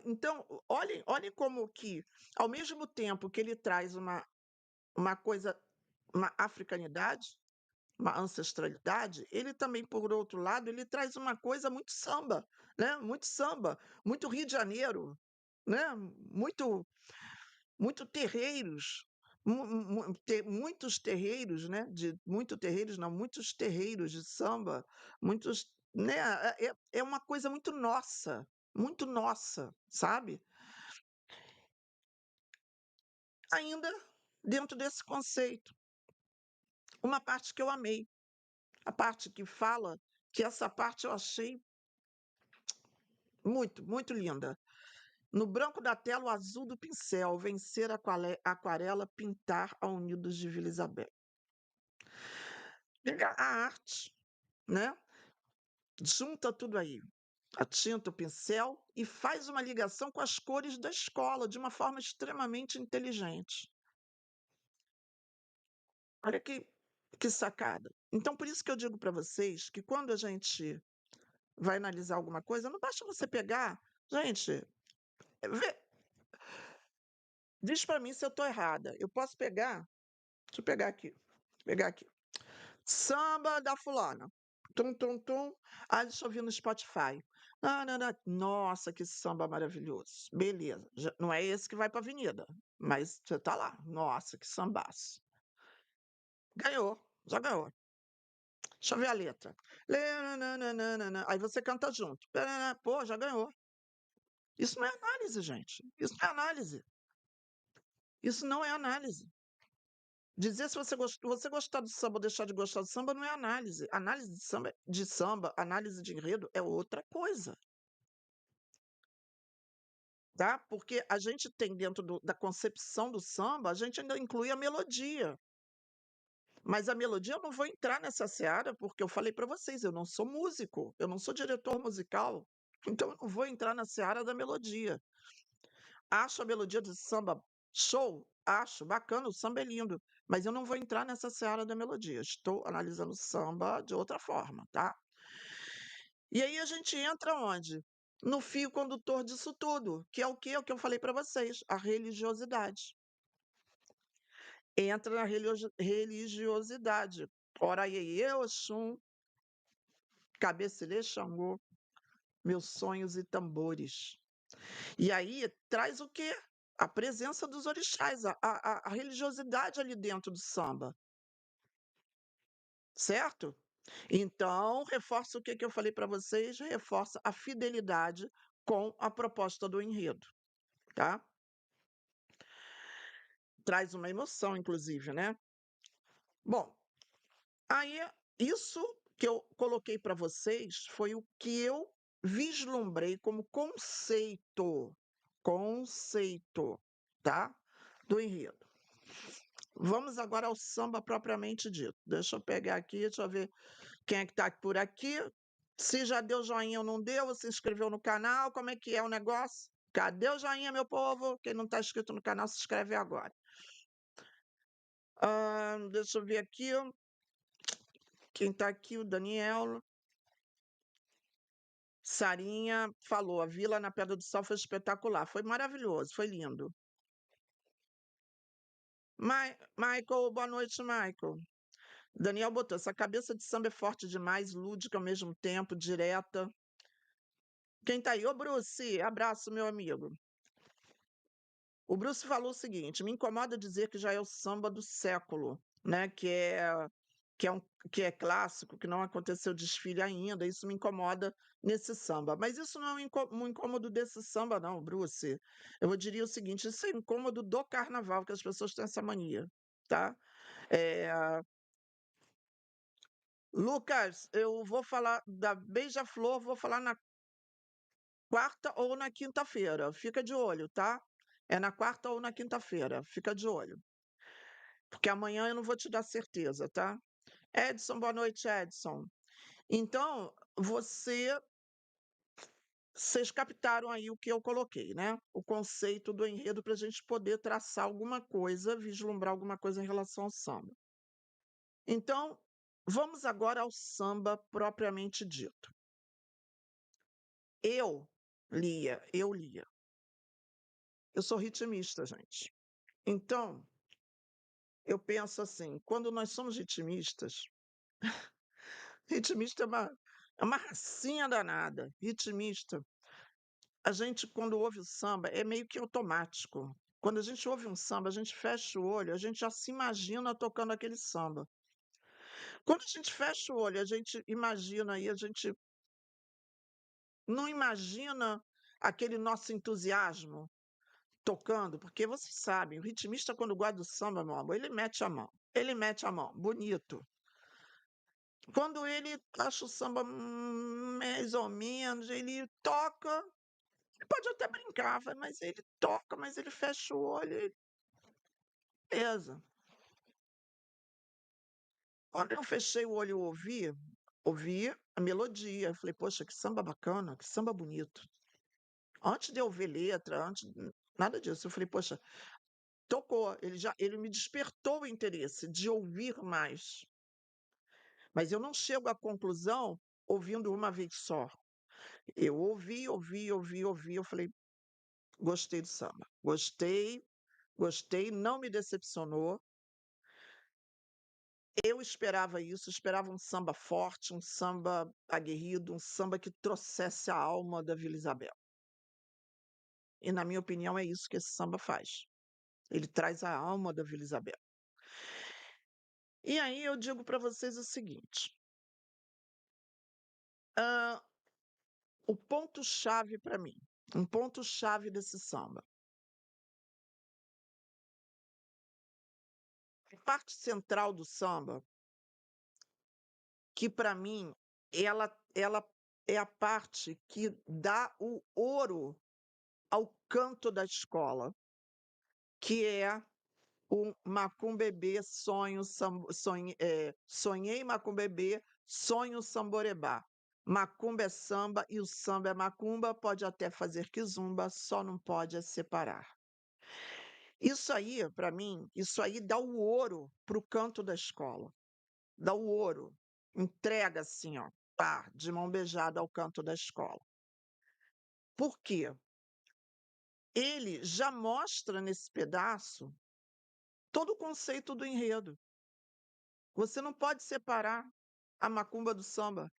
Então, olhem como que, ao mesmo tempo que ele traz uma coisa, uma africanidade, uma ancestralidade, ele também, por outro lado, ele traz uma coisa muito samba, muito Rio de Janeiro, né? Muito, muito terreiros, muitos terreiros, né? Terreiros, não, muitos terreiros de samba, muitos, né? É uma coisa muito nossa, sabe? Ainda dentro desse conceito, uma parte que eu amei, a parte que fala, que essa parte eu achei muito, muito linda. No branco da tela, o azul do pincel, vencer a aquarela, pintar a Unidos de Vila Isabel. Pegar a arte, né? Junta tudo aí, a tinta, o pincel, e faz uma ligação com as cores da escola de uma forma extremamente inteligente. Olha que sacada. Então, por isso que eu digo para vocês que quando a gente vai analisar alguma coisa, não basta você pegar. Gente, diz para mim se eu estou errada. Eu posso pegar. Deixa eu pegar aqui. Pegar aqui. Samba da fulana. Tum, tum, tum. Ah, deixa eu ouvir no Spotify. Ah, não, não. Nossa, que samba maravilhoso. Beleza. Não é esse que vai para a avenida, mas você tá lá. Nossa, que sambaço. Ganhou. Já ganhou. Deixa eu ver a letra. Aí você canta junto. Pô, já ganhou. Isso não é análise, gente. Isso não é análise. Isso não é análise. Dizer se você gostar do samba ou deixar de gostar do samba não é análise. Análise de samba, análise de enredo é outra coisa, tá? Porque a gente tem dentro da concepção do samba, a gente ainda inclui a melodia. Mas a melodia eu não vou entrar nessa seara, porque eu falei para vocês, eu não sou músico, eu não sou diretor musical, então eu não vou entrar na seara da melodia. Acho a melodia do samba show, acho bacana, o samba é lindo, mas eu não vou entrar nessa seara da melodia. Estou analisando o samba de outra forma, tá? E aí a gente entra onde? No fio condutor disso tudo, que é o quê? É o que eu falei para vocês, a religiosidade. Entra na religiosidade. Ora iê, Oxum, cabecilê, Xangô, meus sonhos e tambores. E aí traz o quê? A presença dos orixás, a religiosidade ali dentro do samba, certo? Então, reforça o que eu falei para vocês, reforça a fidelidade com a proposta do enredo, tá? Traz uma emoção, inclusive, né? Bom, aí isso que eu coloquei para vocês foi o que eu vislumbrei como conceito, tá, do enredo. Vamos agora ao samba propriamente dito. Deixa eu pegar aqui, deixa eu ver quem é que está por aqui. Se já deu joinha ou não deu, se inscreveu no canal, como é que é o negócio? Cadê o joinha, meu povo? Quem não está inscrito no canal, se inscreve agora. Deixa eu ver aqui. Quem está aqui, o Daniel. Sarinha falou, a Vila na Pedra do Sal foi espetacular. Foi maravilhoso, foi lindo. Michael, boa noite, Michael. Daniel botou, essa cabeça de samba é forte demais, lúdica ao mesmo tempo, direta. Quem tá aí? Ô, Bruce, abraço, meu amigo. O Bruce falou o seguinte, me incomoda dizer que já é o samba do século, né? Que é, que é clássico, que não aconteceu desfile ainda, isso me incomoda nesse samba. Mas isso não é um incômodo desse samba, não, Bruce. Eu diria o seguinte, isso é incômodo do carnaval, que as pessoas têm essa mania, tá? Lucas, eu vou falar da Beija-Flor, vou falar na quarta ou na quinta-feira. Fica de olho, tá? É na quarta ou na quinta-feira. Fica de olho. Porque amanhã eu não vou te dar certeza, tá? Edson, boa noite, Edson. Então, vocês captaram aí o que eu coloquei, né? O conceito do enredo para a gente poder traçar alguma coisa, vislumbrar alguma coisa em relação ao samba. Então, vamos agora ao samba propriamente dito. Eu lia. Eu sou ritmista, gente. Então, eu penso assim, quando nós somos ritmistas, ritmista é uma racinha danada. Ritmista, a gente, quando ouve o samba, é meio que automático. Quando a gente ouve um samba, a gente fecha o olho, a gente já se imagina tocando aquele samba. Quando a gente fecha o olho, a gente imagina aí, a gente não imagina aquele nosso entusiasmo tocando, porque vocês sabem, o ritmista, quando gosta do samba, meu amor, ele mete a mão. Ele mete a mão, bonito. Quando ele acha o samba mais ou menos, ele toca, ele pode até brincar, mas ele toca, mas ele fecha o olho, beleza. Quando eu fechei o olho e ouvi a melodia, eu falei, poxa, que samba bacana, que samba bonito. Antes de eu ver letra, nada disso, eu falei, poxa, tocou, ele me despertou o interesse de ouvir mais. Mas eu não chego à conclusão ouvindo uma vez só. Eu ouvi, eu falei, gostei do samba. Gostei, não me decepcionou. Eu esperava isso, esperava um samba forte, um samba aguerrido, um samba que trouxesse a alma da Vila Isabel. E, na minha opinião, é isso que esse samba faz. Ele traz a alma da Vila Isabel. E aí eu digo para vocês o seguinte: o ponto-chave para mim, um ponto-chave desse samba. A parte central do samba, que para mim ela é a parte que dá o ouro ao canto da escola, que é o Macumbebê sonhei Macumbebê, sonho samborebá. Macumba é samba e o samba é macumba, pode até fazer quizumba, só não pode é separar. Isso aí, para mim, isso aí dá o ouro para o canto da escola. Dá o ouro. Entrega assim, ó, pá, de mão beijada ao canto da escola. Por quê? Ele já mostra nesse pedaço todo o conceito do enredo. Você não pode separar a macumba do samba.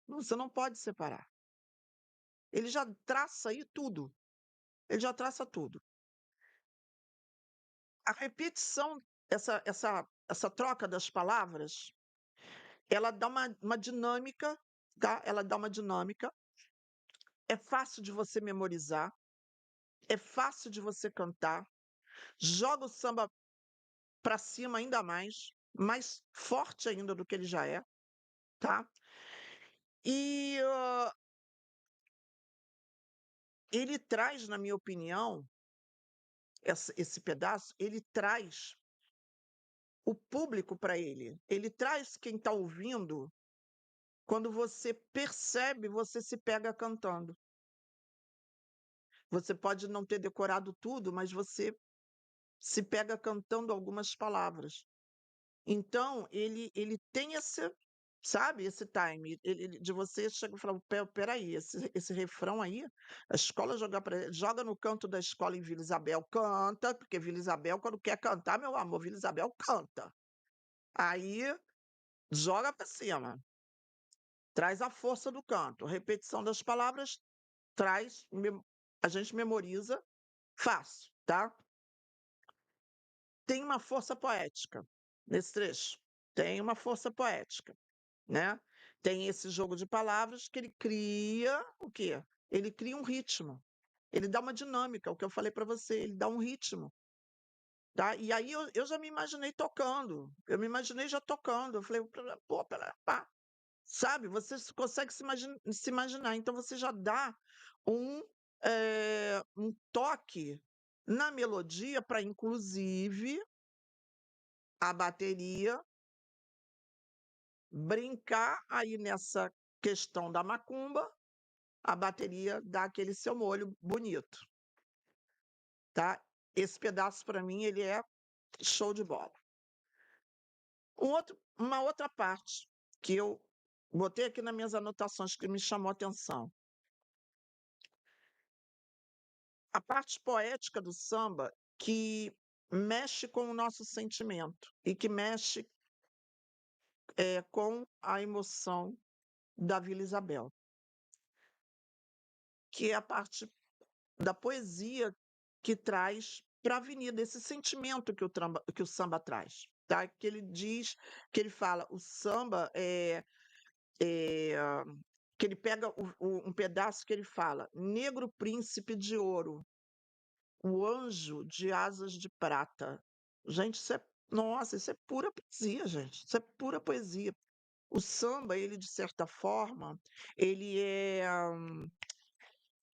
Você não pode separar. Ele já traça aí tudo. Ele já traça tudo. A repetição, essa troca das palavras, ela dá uma dinâmica, tá? Ela dá uma dinâmica. É fácil de você memorizar, é fácil de você cantar. Joga o samba para cima ainda mais forte ainda do que ele já é, tá? E, ele traz, na minha opinião, esse pedaço, ele traz o público para ele. Ele traz quem está ouvindo, quando você percebe, você se pega cantando. Você pode não ter decorado tudo, mas você se pega cantando algumas palavras. Então, ele tem esse, sabe, esse time, de você chega e fala: Espera aí, esse refrão aí, a escola joga no canto da escola em Vila Isabel, canta, porque Vila Isabel, quando quer cantar, meu amor, Vila Isabel canta. Aí, joga para cima, traz a força do canto, repetição das palavras, traz, a gente memoriza fácil, tá? Tem uma força poética nesse trecho, tem uma força poética, né? Tem esse jogo de palavras que ele cria o quê? Ele cria um ritmo, ele dá uma dinâmica, o que eu falei para você, ele dá um ritmo, tá? E aí eu já me imaginei tocando, eu me imaginei já tocando, eu falei: "Pô, pá", sabe, você consegue se imaginar, então você já dá um, um toque na melodia para inclusive a bateria brincar aí nessa questão da macumba, a bateria dá aquele seu molho bonito, tá? Esse pedaço para mim ele é show de bola. Uma outra parte que eu botei aqui nas minhas anotações que me chamou a atenção. A parte poética do samba que mexe com o nosso sentimento e que mexe com a emoção da Vila Isabel, que é a parte da poesia que traz para a avenida esse sentimento que o samba traz, tá? Que ele diz, que ele fala, o samba é que ele pega um pedaço que ele fala: negro príncipe de ouro, o anjo de asas de prata. Gente, isso é, nossa, isso é pura poesia, gente. Isso é pura poesia. O samba, ele de certa forma, ele é,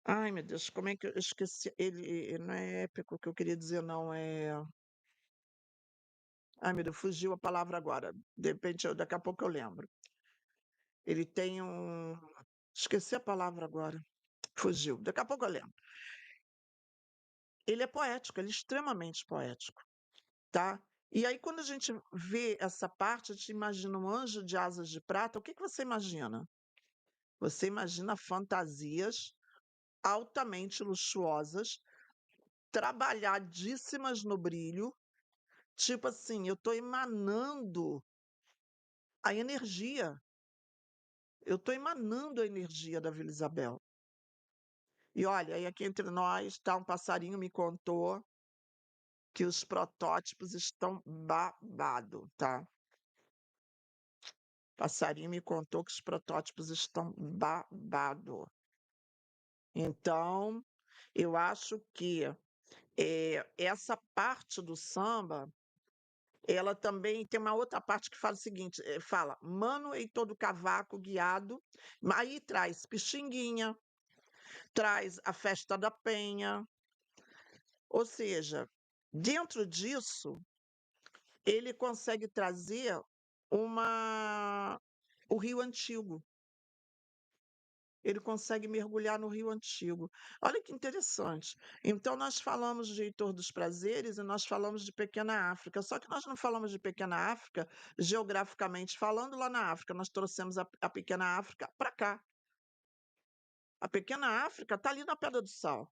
ai meu Deus, como é que eu esqueci? Ele não é épico que eu queria dizer, não, ai meu Deus, fugiu a palavra agora. De repente, daqui a pouco eu lembro. Ele tem um, esqueci a palavra agora. Fugiu. Daqui a pouco eu lembro. Ele é poético, ele é extremamente poético, tá? E aí, quando a gente vê essa parte, a gente imagina um anjo de asas de prata, o que que você imagina? Você imagina fantasias altamente luxuosas, trabalhadíssimas no brilho, tipo assim, eu estou emanando a energia, eu estou emanando a energia da Vila Isabel. E olha, aí aqui entre nós, tá, um passarinho me contou que os protótipos estão babado, tá? Passarinho me contou que os protótipos estão babado. Então, eu acho que essa parte do samba, ela também tem uma outra parte que fala o seguinte, fala: "Mano Heitor do Cavaco guiado", aí traz Pixinguinha, traz a festa da Penha, ou seja, dentro disso, ele consegue trazer uma o Rio Antigo. Ele consegue mergulhar no Rio Antigo. Olha que interessante. Então, nós falamos de Heitor dos Prazeres e nós falamos de Pequena África, só que nós não falamos de Pequena África geograficamente falando lá na África, nós trouxemos a Pequena África para cá. A Pequena África está ali na Pedra do Sal,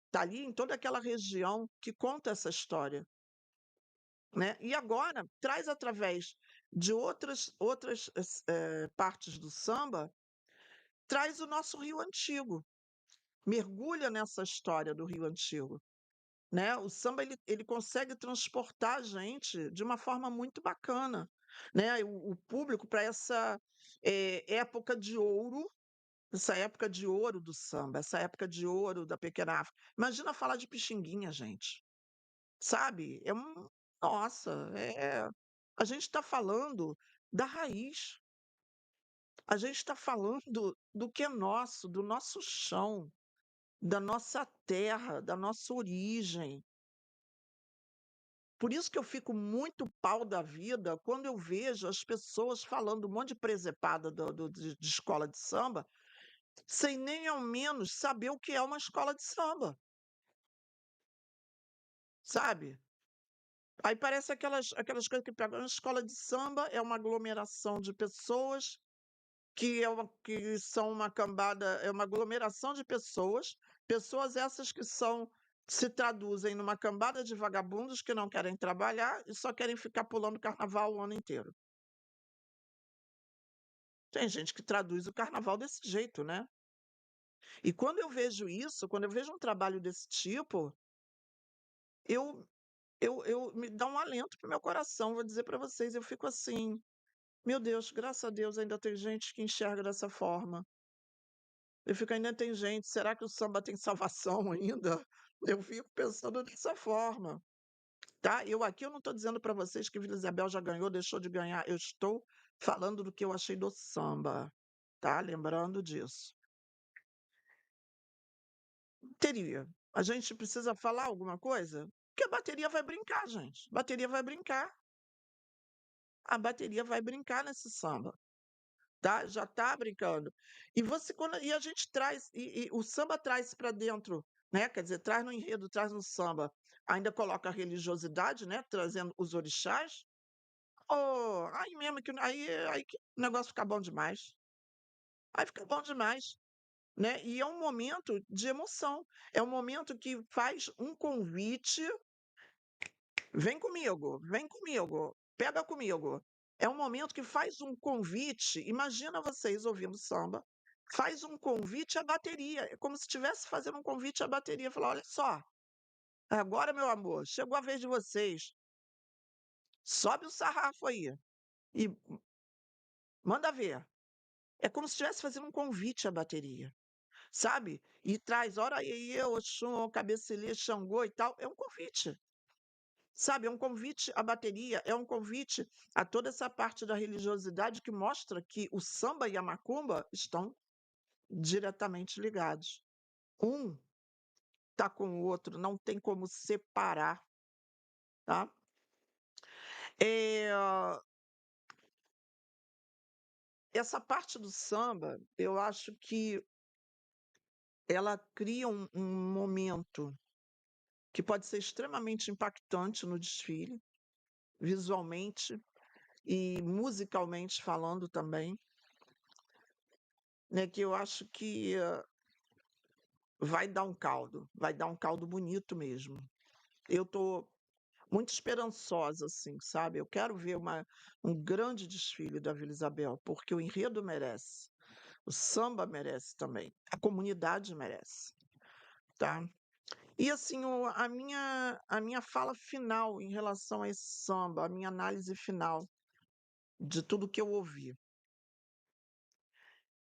está ali em toda aquela região que conta essa história, né? E agora traz através de outras partes do samba, traz o nosso Rio Antigo. Mergulha nessa história do Rio Antigo, né? O samba ele consegue transportar a gente de uma forma muito bacana, né? O público para essa época de ouro, essa época de ouro do samba, essa época de ouro da Pequena África. Imagina falar de Pixinguinha, gente, sabe? Nossa, a gente está falando da raiz, A gente está falando do que é nosso, do nosso chão, da nossa terra, da nossa origem. Por isso que eu fico muito pau da vida quando eu vejo as pessoas falando um monte de presepada de escola de samba, sem nem ao menos saber o que é uma escola de samba, sabe? Aí parece aquelas coisas que pegam. Uma escola de samba é uma aglomeração de pessoas que são uma cambada, é uma aglomeração de pessoas, pessoas essas que se traduzem numa cambada de vagabundos que não querem trabalhar e só querem ficar pulando carnaval o ano inteiro. Tem gente que traduz o carnaval desse jeito, né? E quando eu vejo isso, quando eu vejo um trabalho desse tipo, eu eu me dá um alento para o meu coração, vou dizer para vocês, eu fico assim: "Meu Deus, graças a Deus ainda tem gente que enxerga dessa forma". Eu fico: "Ainda tem gente, será que o samba tem salvação ainda?". Eu fico pensando dessa forma, tá. Eu não estou dizendo para vocês que Vila Isabel já ganhou, deixou de ganhar, eu estou falando do que eu achei do samba, tá, lembrando disso. Bateria. A gente precisa falar alguma coisa? Porque a bateria vai brincar, gente. Bateria vai brincar. A bateria vai brincar nesse samba, tá? Já tá brincando. E a gente traz, e o samba traz para dentro, né? Quer dizer, traz no enredo, traz no samba. Ainda coloca a religiosidade, né? Trazendo os orixás. Oh, aí mesmo que aí que o negócio fica bom demais. Aí fica bom demais. Né? E é um momento de emoção. É um momento que faz um convite. Vem comigo, pega comigo. É um momento que faz um convite, imagina vocês ouvindo samba, faz um convite à bateria, é como se estivesse fazendo um convite à bateria, falar: "Olha só, agora, meu amor, chegou a vez de vocês, sobe o sarrafo aí e manda ver". É como se estivesse fazendo um convite à bateria, sabe? E traz "Ora Iê, Oxum, Cabecilê, Xangô" e tal, é um convite. Sabe, é um convite à bateria, é um convite a toda essa parte da religiosidade que mostra que o samba e a macumba estão diretamente ligados. Um tá com o outro, não tem como separar, tá? Eh, Essa parte do samba, eu acho que ela cria um momento que pode ser extremamente impactante no desfile, visualmente e musicalmente falando também, né, que eu acho que vai dar um caldo bonito mesmo. Eu tô muito esperançosa, assim, sabe? Eu quero ver um grande desfile da Vila Isabel, porque o enredo merece, o samba merece também, a comunidade merece, tá? E assim, a minha fala final em relação a esse samba, a minha análise final de tudo que eu ouvi.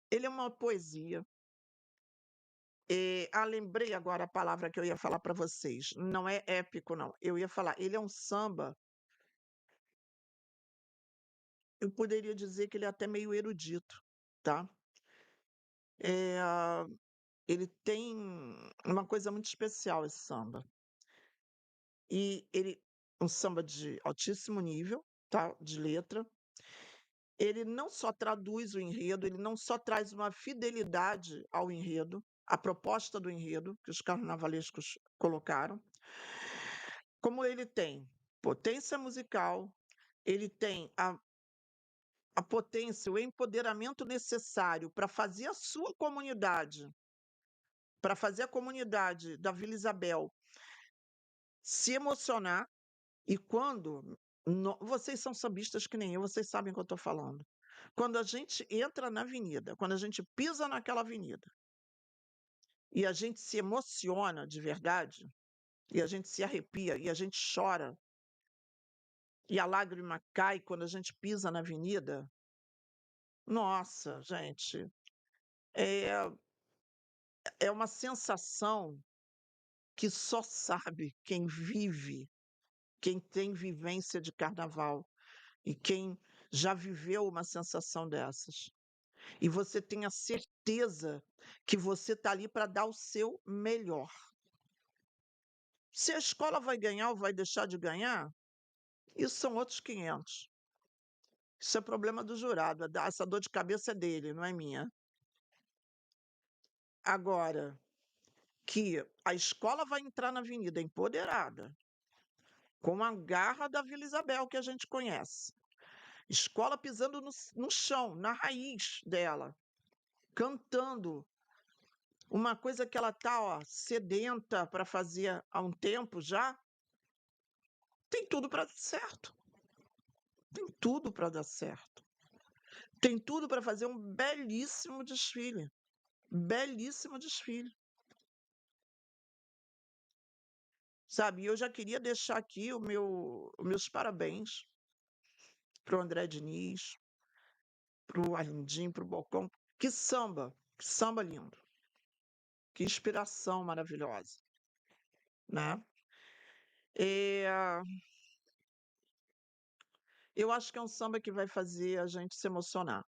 Ele é uma poesia. Lembrei agora a palavra que eu ia falar para vocês. Não é épico, não. Eu ia falar, ele é um samba. Eu poderia dizer que ele é até meio erudito, tá? Eh, Ele tem uma coisa muito especial esse samba. E ele um samba de altíssimo nível, tá, de letra. Ele não só traduz o enredo, ele não só traz uma fidelidade ao enredo, à proposta do enredo que os carnavalescos colocaram, como ele tem potência musical, ele tem a potência, o empoderamento necessário para fazer a sua comunidade, para fazer a comunidade da Vila Isabel se emocionar. E quando vocês são sambistas que nem eu, vocês sabem o que eu estou falando. Quando a gente entra na avenida, quando a gente pisa naquela avenida e a gente se emociona de verdade, e a gente se arrepia, e a gente chora, e a lágrima cai quando a gente pisa na avenida, nossa, gente, é, é uma sensação que só sabe quem vive, quem tem vivência de carnaval e quem já viveu uma sensação dessas. e você tenha certeza que você está ali para dar o seu melhor. Se a escola vai ganhar ou vai deixar de ganhar, isso são outros 500. Isso é problema do jurado, essa dor de cabeça é dele, não é minha. Agora, que a escola vai entrar na avenida empoderada, com a garra da Vila Isabel que a gente conhece. Escola pisando no chão, na raiz dela, cantando uma coisa que ela está, ó, sedenta para fazer há um tempo já, tem tudo para dar certo. Tem tudo para dar certo. Tem tudo para fazer um belíssimo desfile. Belíssimo desfile. Sabe, e eu já queria deixar aqui os meus parabéns para o André Diniz, para o Arlindinho, para o Bocão. Que samba lindo. Que inspiração maravilhosa, né? Eu acho que é um samba que vai fazer a gente se emocionar.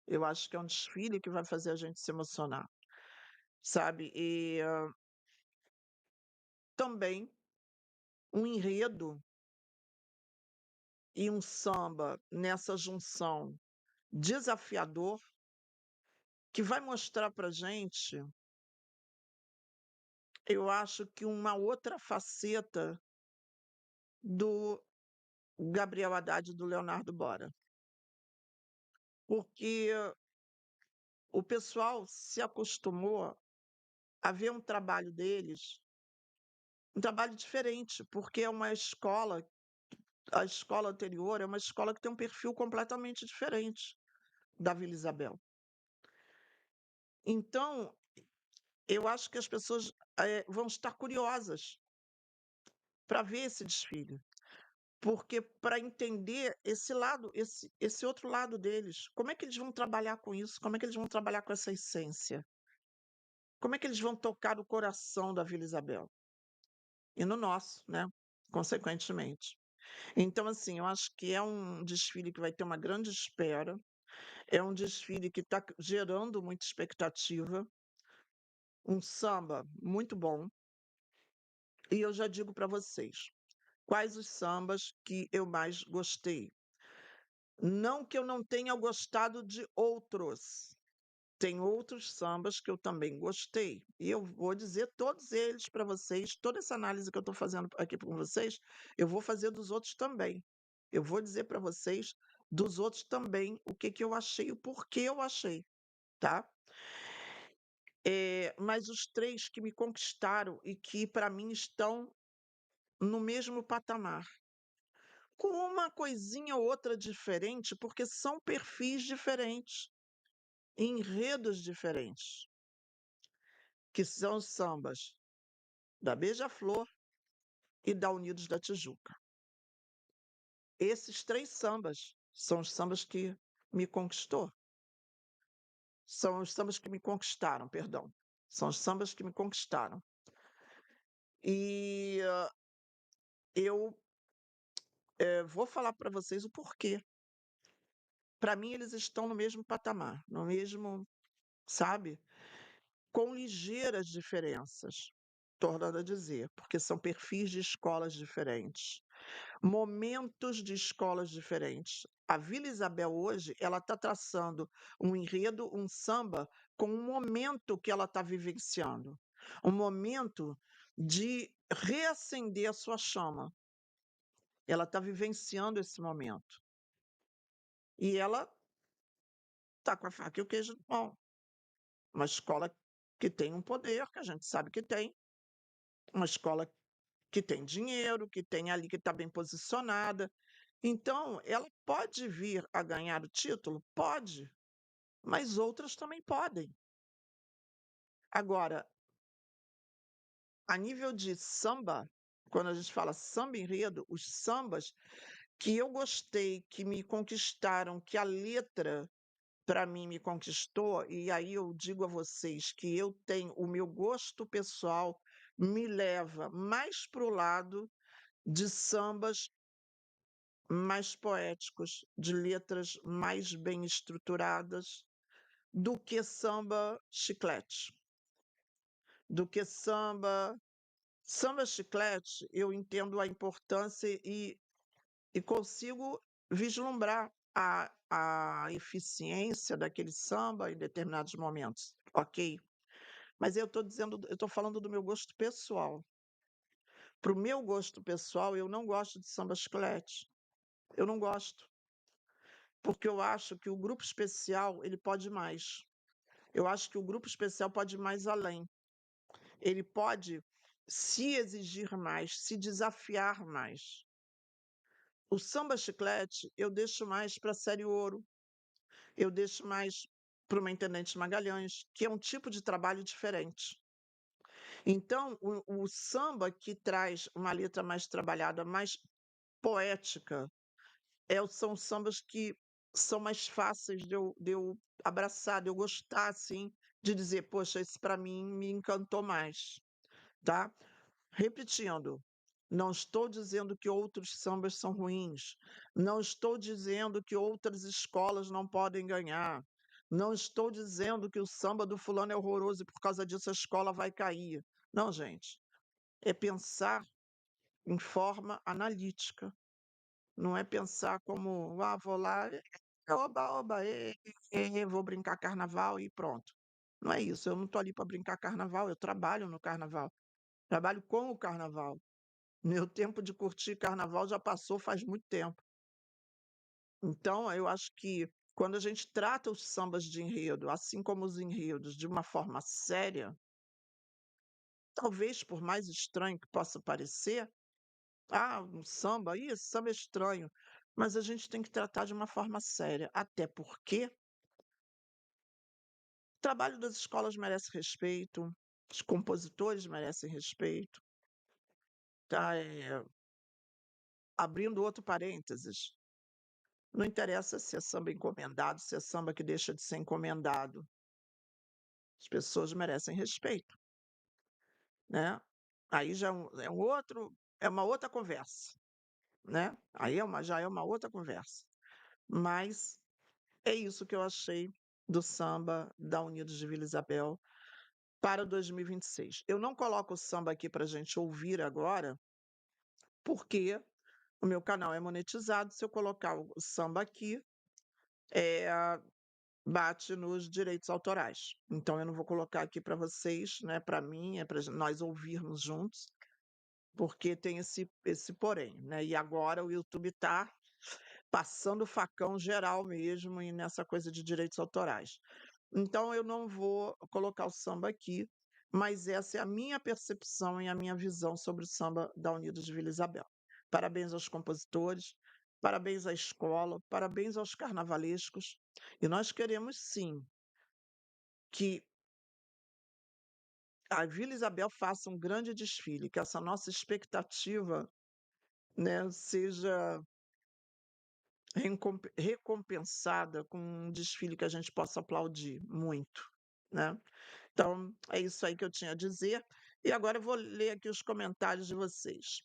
Eu acho que é um desfile que vai fazer a gente se emocionar, sabe? Também um enredo e um samba nessa junção desafiador que vai mostrar pra gente, eu acho que uma outra faceta do Gabriel Haddad e do Leonardo Bora. Porque o pessoal se acostumou a ver um trabalho deles, um trabalho diferente, porque é uma escola, a escola anterior é uma escola que tem um perfil completamente diferente da Vila Isabel. Então, eu acho que as pessoas vão estar curiosas para ver esse desfile, porque para entender esse lado, esse outro lado deles, como é que eles vão trabalhar com isso? Como é que eles vão trabalhar com essa essência? Como é que eles vão tocar o coração da Vila Isabel? E no nosso, né? Consequentemente. Então, assim, eu acho que é um desfile que vai ter uma grande espera, é um desfile que está gerando muita expectativa, um samba muito bom, e eu já digo para vocês, quais os sambas que eu mais gostei. Não que eu não tenha gostado de outros, tem outros sambas que eu também gostei, e eu vou dizer todos eles para vocês, toda essa análise que eu estou fazendo aqui com vocês, eu vou fazer dos outros também. Eu vou dizer para vocês dos outros também o que que eu achei, o porquê eu achei, tá? Mas os 3 que me conquistaram e que para mim estão no mesmo patamar, com uma coisinha ou outra diferente, porque são perfis diferentes, enredos diferentes, que são os sambas da Beija-Flor e da Unidos da Tijuca. Esses 3 sambas são os sambas que me conquistou. São os sambas que me conquistaram, perdão. São os sambas que me conquistaram. E eu vou falar para vocês o porquê. Para mim, eles estão no mesmo patamar, no mesmo, sabe? Com ligeiras diferenças, tornando a dizer, porque são perfis de escolas diferentes, momentos de escolas diferentes. A Vila Isabel hoje, ela está traçando um enredo, um samba, com um momento que ela está vivenciando, um momento de reacender a sua chama. Ela está vivenciando esse momento. E ela está com a faca e o queijo na mão. Uma escola que tem um poder, que a gente sabe que tem, uma escola que tem dinheiro, que tem ali, que está bem posicionada. Então, ela pode vir a ganhar o título? Pode, mas outras também podem. Agora, a nível de samba, quando a gente fala samba enredo, os sambas que eu gostei, que me conquistaram, que a letra para mim me conquistou, e aí eu digo a vocês que eu tenho o meu gosto pessoal me leva mais para o lado de sambas mais poéticos, de letras mais bem estruturadas, do que samba chiclete, do que samba chiclete, eu entendo a importância e consigo vislumbrar a eficiência daquele samba em determinados momentos, ok. Mas eu estou falando do meu gosto pessoal. Para o meu gosto pessoal, eu não gosto de samba chiclete, eu não gosto, porque eu acho que o grupo especial, ele pode mais. Eu acho que o grupo especial pode ir mais além. Ele pode se exigir mais, se desafiar mais. O samba chiclete eu deixo mais para a série ouro, eu deixo mais para uma Intendente Magalhães, que é um tipo de trabalho diferente. Então, o samba que traz uma letra mais trabalhada, mais poética, são sambas que são mais fáceis de eu abraçar, de eu gostar, assim, de dizer: "Poxa, esse para mim me encantou mais", tá. Repetindo, não estou dizendo que outros sambas são ruins, não estou dizendo que outras escolas não podem ganhar, não estou dizendo que o samba do fulano é horroroso e por causa disso a escola vai cair. Não, gente, é pensar em forma analítica, não é pensar como: "Ah, vou lá, oba, oba, vou brincar carnaval e pronto". Não é isso, eu não estou ali para brincar carnaval, eu trabalho no carnaval, trabalho com o carnaval. Meu tempo de curtir carnaval já passou faz muito tempo. Então, eu acho que quando a gente trata os sambas de enredo, assim como os enredos, de uma forma séria, talvez por mais estranho que possa parecer, ah, um samba, ih, esse samba é estranho, mas a gente tem que tratar de uma forma séria, até porque o trabalho das escolas merece respeito, os compositores merecem respeito, tá? Abrindo outro parênteses, não interessa se é samba encomendado, se é samba que deixa de ser encomendado. As pessoas merecem respeito, né. Aí já é uma outra conversa, né. Aí já é uma outra conversa. Mas é isso que eu achei do samba da Unidos de Vila Isabel para 2026. Eu não coloco o samba aqui pra gente ouvir agora, porque o meu canal é monetizado, se eu colocar o samba aqui, eh bate nos direitos autorais. Então eu não vou colocar aqui para vocês, né, para mim, é para nós ouvirmos juntos, porque tem esse porém, né. E agora o YouTube está passando o facão geral mesmo e nessa coisa de direitos autorais. Então eu não vou colocar o samba aqui, mas essa é a minha percepção e a minha visão sobre o samba da Unidos de Vila Isabel. Parabéns aos compositores, parabéns à escola, parabéns aos carnavalescos. E nós queremos sim que a Vila Isabel faça um grande desfile, que essa nossa expectativa, né, seja recompensada com um desfile que a gente possa aplaudir muito, né. Então, é isso aí que eu tinha a dizer. E agora eu vou ler aqui os comentários de vocês.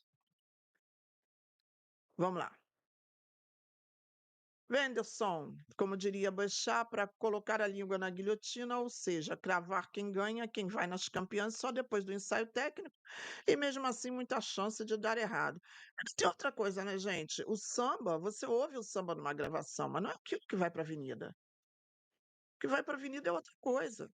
Vamos lá. Wenderson, como diria Boechat, para colocar a língua na guilhotina, ou seja, cravar quem ganha, quem vai nas campeãs só depois do ensaio técnico, e mesmo assim muita chance de dar errado. Mas tem outra coisa, né, gente? O samba, você ouve o samba numa gravação, mas não é aquilo que vai para a avenida. O que vai para a avenida é outra coisa.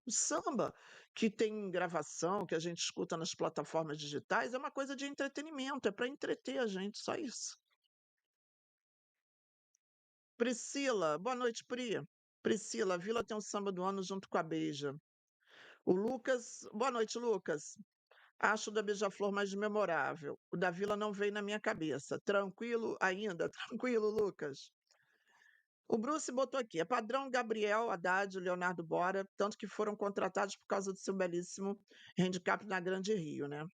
O samba que tem gravação, que a gente escuta nas plataformas digitais, é uma coisa de entretenimento, é para entreter a gente, só isso. Priscila, boa noite, Pri. Priscila, a Vila tem um samba do ano junto com a Beija. O Lucas, boa noite, Lucas. Acho o da Beija-Flor mais memorável. O da Vila não veio na minha cabeça. Tranquilo ainda? Tranquilo, Lucas. O Bruce botou aqui, é padrão Gabriel Haddad, Leonardo Bora, tanto que foram contratados por causa do seu belíssimo handicap na Grande Rio, né?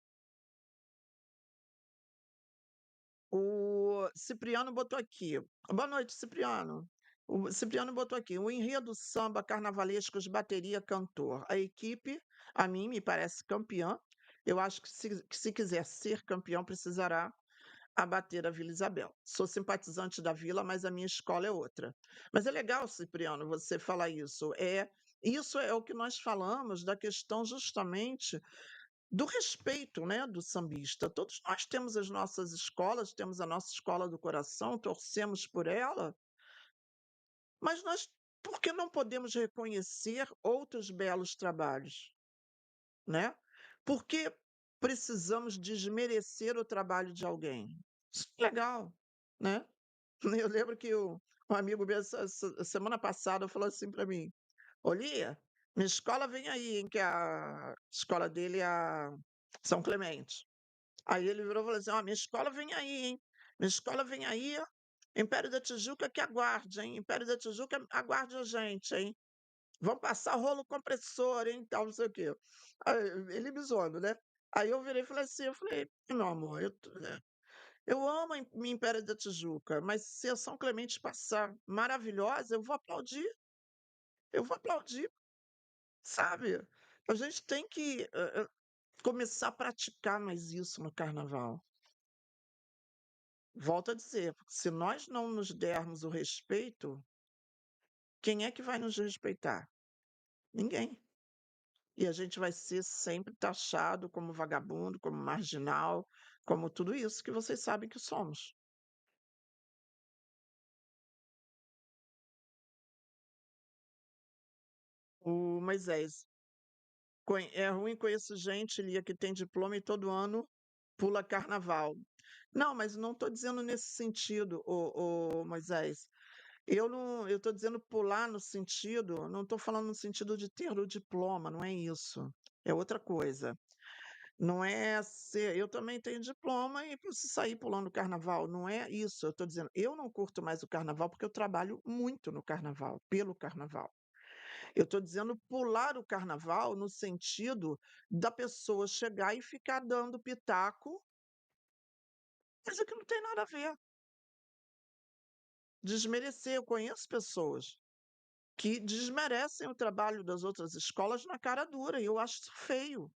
O Cipriano botou aqui. Boa noite, Cipriano. O Cipriano botou aqui. O enredo samba carnavalescos, bateria, cantor. A equipe, a mim, me parece campeã. Eu acho que se quiser ser campeão, precisará a bater a Vila Isabel. Sou simpatizante da Vila, mas a minha escola é outra. Mas é legal, Cipriano, você falar isso. Isso é o que nós falamos da questão justamente do respeito, né, do sambista. Todos nós temos as nossas escolas, temos a nossa escola do coração, torcemos por ela, mas nós por que não podemos reconhecer outros belos trabalhos, né? Por que precisamos desmerecer o trabalho de alguém? Isso é legal, né? Eu lembro que um amigo meu essa semana passada falou assim para mim: "Ô Lia, minha escola vem aí, hein", que a escola dele é a São Clemente. Aí ele virou e falou assim: "Ó, minha escola vem aí, hein, minha escola vem aí, Império da Tijuca que aguarde, hein, Império da Tijuca aguarde a gente, hein. Vão passar rolo compressor, hein, tal, não sei o quê". Aí ele me zoando, né. Aí eu virei e falei assim, eu falei: "Meu amor, eu amo a Império da Tijuca, mas se a São Clemente passar maravilhosa, eu vou aplaudir, sabe. A gente tem que, começar a praticar mais isso no carnaval". Volto a dizer, porque se nós não nos dermos o respeito, quem é que vai nos respeitar? Ninguém. E a gente vai ser sempre taxado como vagabundo, como marginal, como tudo isso que vocês sabem que somos. O Moisés, é ruim, conheço gente, Lia, que tem diploma e todo ano pula carnaval. Não, mas não estou dizendo nesse sentido, o Moisés. Eu estou dizendo pular no sentido, não estou falando no sentido de ter o diploma, não é isso. É outra coisa. Não é ser. Eu também tenho diploma e preciso sair pulando carnaval. Não é isso. Eu estou dizendo, eu não curto mais o carnaval porque eu trabalho muito no carnaval, pelo carnaval. Eu estou dizendo pular o carnaval no sentido da pessoa chegar e ficar dando pitaco, coisa que não tem nada a ver. Desmerecer. Eu conheço pessoas que desmerecem o trabalho das outras escolas na cara dura, e eu acho isso feio,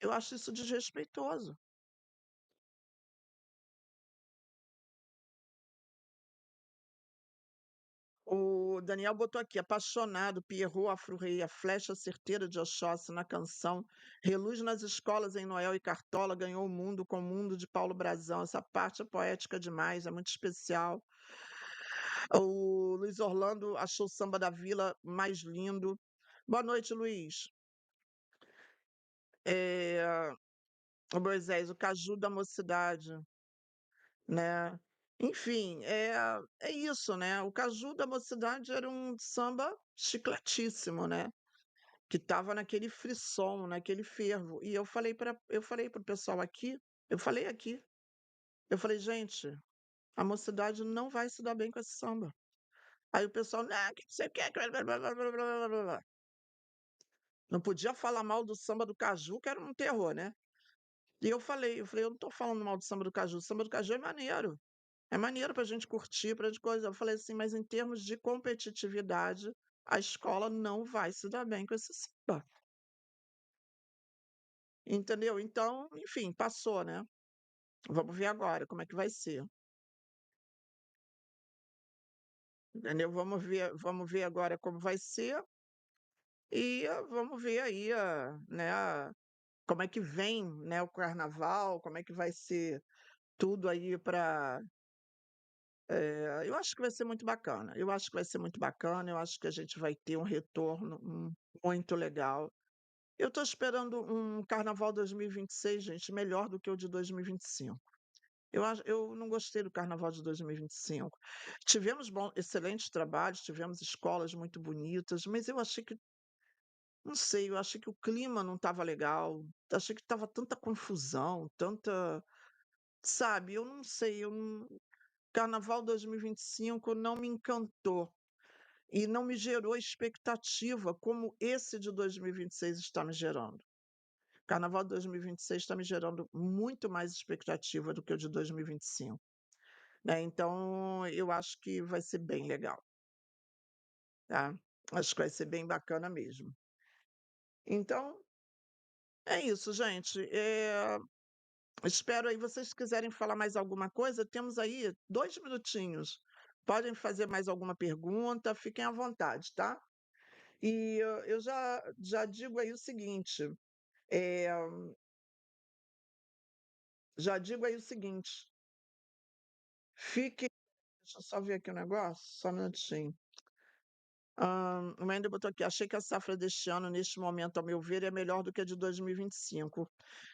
eu acho isso desrespeitoso. O Daniel botou aqui: "Apaixonado, Pierrot, Afro-Rei, a flecha certeira de Oxóssi na canção, reluz nas escolas em Noel e Cartola, ganhou o mundo com o mundo de Paulo Brazão, essa parte é poética demais, é muito especial". O Luiz Orlando achou o Samba da Vila mais lindo. Boa noite, Luiz. Eh, o Moisés, o caju da mocidade. Né. Enfim, é isso, né, o Caju da Mocidade era um samba chicletíssimo, né, que estava naquele frisson, naquele fervo. E eu falei para o pessoal aqui, eu falei aqui, eu falei: "Gente, a Mocidade não vai se dar bem com esse samba". Aí o pessoal: "Não, que não sei o quê, que blá blá blá blá blá blá blá blá". Não podia falar mal do samba do Caju, que era um terror, né. E eu falei: "Eu não estou falando mal do samba do Caju, o samba do Caju é maneiro". É maneiro pra gente curtir, pra gente coisa. Eu falei assim: "Mas em termos de competitividade, a escola não vai se dar bem com esse samba", entendeu? Então, enfim, passou, né. Vamos ver agora como é que vai ser, entendeu? Vamos ver agora como vai ser e vamos ver aí como é que vem, né, o carnaval, como é que vai ser tudo aí para. Eu acho que vai ser muito bacana, eu acho que vai ser muito bacana, eu acho que a gente vai ter um retorno, muito legal. Eu estou esperando um carnaval 2026, gente, melhor do que o de 2025. Eu não gostei do carnaval de 2025. Tivemos excelentes trabalhos, tivemos escolas muito bonitas, mas eu achei que, não sei, eu achei que o clima não estava legal, achei que estava tanta confusão, tanta, sabe, eu não sei, carnaval 2025 não me encantou e não me gerou expectativa como esse de 2026 está me gerando. Carnaval de 2026 está me gerando muito mais expectativa do que o de 2025, né, então eu acho que vai ser bem legal, tá. Acho que vai ser bem bacana mesmo. Então, é isso gente, Espero aí, vocês quiserem falar mais alguma coisa, temos aí 2 minutinhos. Podem fazer mais alguma pergunta, fiquem à vontade, tá? E eu já digo aí o seguinte, eh, já digo aí o seguinte, fique deixa eu só ver aqui o negócio, só um minutinho. O Wendel botou aqui: "Achei que a safra deste ano, neste momento, ao meu ver, é melhor do que a de 2025".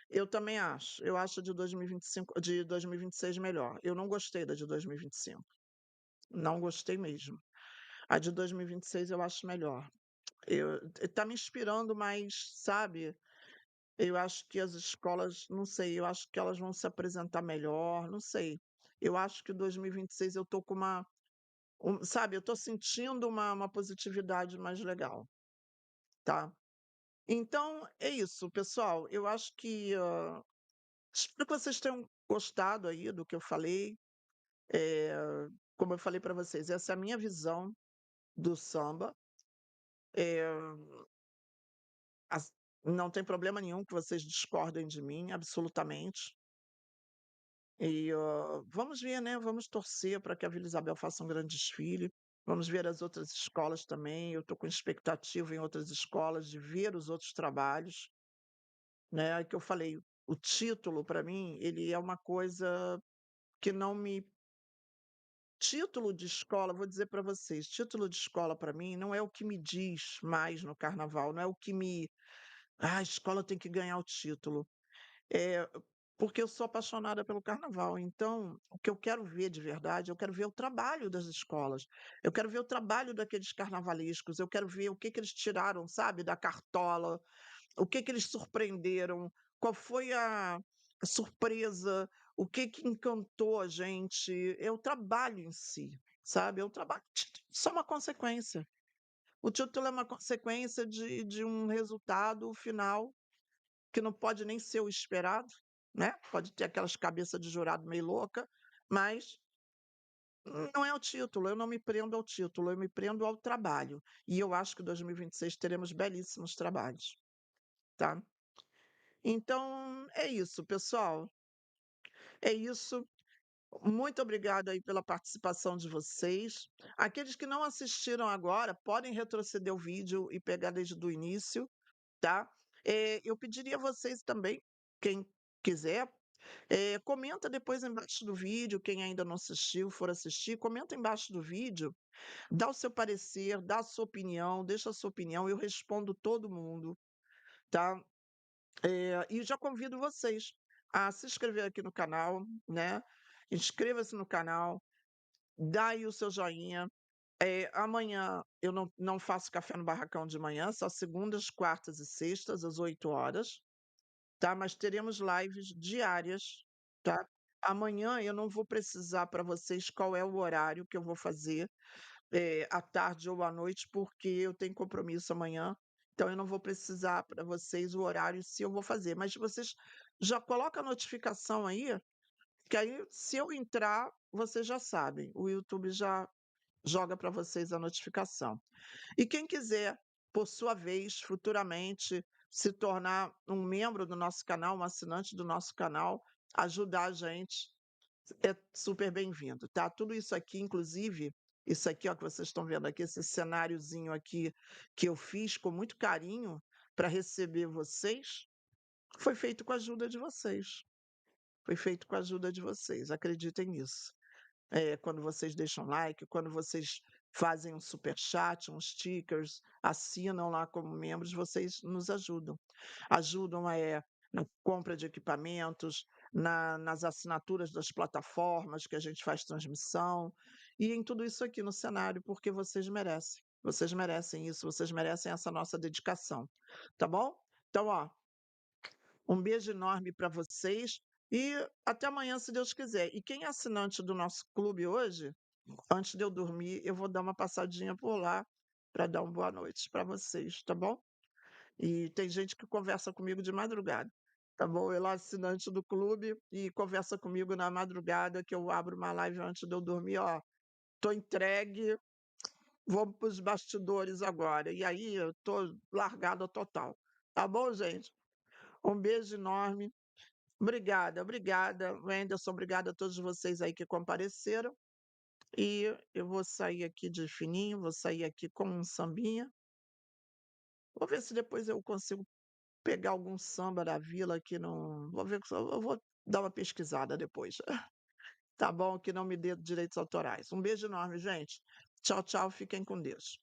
Eu também acho. Eu acho a de 2025 de 2026 melhor. Eu não gostei da de 2025. Não gostei mesmo. A de 2026 eu acho melhor. Tá me inspirando mais, sabe, eu acho que as escolas, não sei, eu acho que elas vão se apresentar melhor, não sei. Eu acho que 2026 eu tô com sabe, eu tô sentindo uma positividade mais legal, tá? Então é isso, pessoal. Eu acho que, espero que vocês tenham gostado aí do que eu falei. Eh, Como eu falei para vocês, essa é a minha visão do samba. Eh, as Não tem problema nenhum que vocês discordem de mim, absolutamente. E, vamos ver, né, vamos torcer para que a Vila Isabel faça um grande desfile. Vamos ver as outras escolas também. Eu estou com expectativa em outras escolas de ver os outros trabalhos, né, é que eu falei, o título para mim, ele é uma coisa que não me título de escola, vou dizer para vocês, título de escola para mim não é o que me diz mais no carnaval, não é o que me: "Ah, a escola tem que ganhar o título". É, porque eu sou apaixonada pelo carnaval, então o que eu quero ver de verdade, eu quero ver o trabalho das escolas, eu quero ver o trabalho daqueles carnavalescos, eu quero ver o que que eles tiraram, sabe, da cartola, o que que eles surpreenderam, qual foi a surpresa, o que que encantou a gente, é o trabalho em si, sabe, é o trabalho só uma consequência. O título é uma consequência de um resultado final que não pode nem ser o esperado, né, pode ter aquelas cabeça de jurado meio louca, mas não é o título, eu não me prendo ao título, eu me prendo ao trabalho. E eu acho que 2026 teremos belíssimos trabalhos, tá. Então é isso, pessoal, é isso. Muito obrigada aí pela participação de vocês. Aqueles que não assistiram agora, podem retroceder o vídeo e pegar desde o início, tá. Eu pediria a vocês também, quem quiser, comenta depois embaixo do vídeo, quem ainda não assistiu, for assistir, comenta embaixo do vídeo, dá o seu parecer, dá a sua opinião, deixa a sua opinião, eu respondo todo mundo, tá. E já convido vocês a se inscrever aqui no canal, né, inscreva-se no canal, dá aí o seu joinha. Amanhã eu não faço café no barracão de manhã, só segundas, quartas e sextas, às 8 horas. Tá, mas teremos lives diárias, tá. Amanhã eu não vou precisar para vocês qual é o horário que eu vou fazer, à tarde ou à noite, porque eu tenho compromisso amanhã, então eu não vou precisar para vocês o horário se eu vou fazer, mas vocês já coloca a notificação aí, que aí se eu entrar, vocês já sabem, o YouTube já joga para vocês a notificação. E quem quiser, por sua vez, futuramente se tornar um membro do nosso canal, um assinante do nosso canal, ajudar a gente, é super bem-vindo, tá? Tudo isso aqui, inclusive, isso aqui, ó, que vocês estão vendo aqui, esse cenáriozinho aqui que eu fiz com muito carinho para receber vocês, foi feito com a ajuda de vocês. Foi feito com a ajuda de vocês, acreditem nisso. Quando vocês deixam like, quando vocês fazem um superchat, uns stickers, assinam lá como membros, vocês nos ajudam. Ajudam, na compra de equipamentos, nas assinaturas das plataformas que a gente faz transmissão, e em tudo isso aqui no cenário, porque vocês merecem. Vocês merecem isso, vocês merecem essa nossa dedicação, tá bom? Então, ó, um beijo enorme para vocês e até amanhã, se Deus quiser. E quem é assinante do nosso clube hoje, antes de eu dormir, eu vou dar uma passadinha por lá para dar uma boa noite para vocês, tá bom? E tem gente que conversa comigo de madrugada, tá bom? Ele é assinante do clube e conversa comigo na madrugada, que eu abro uma live antes de eu dormir, ó. Tô entregue, vamos para os bastidores agora. E aí eu tô largada total. Tá bom, gente? Um beijo enorme. Obrigada, obrigada, Wenderson, obrigada a todos vocês aí que compareceram, e eu vou sair aqui de fininho, vou sair aqui com um sambinha, vou ver se depois eu consigo pegar algum samba da Vila que não vou ver se eu vou dar uma pesquisada depois. Tá bom, que não me dê direitos autorais. Um beijo enorme, gente. Tchau, tchau, fiquem com Deus.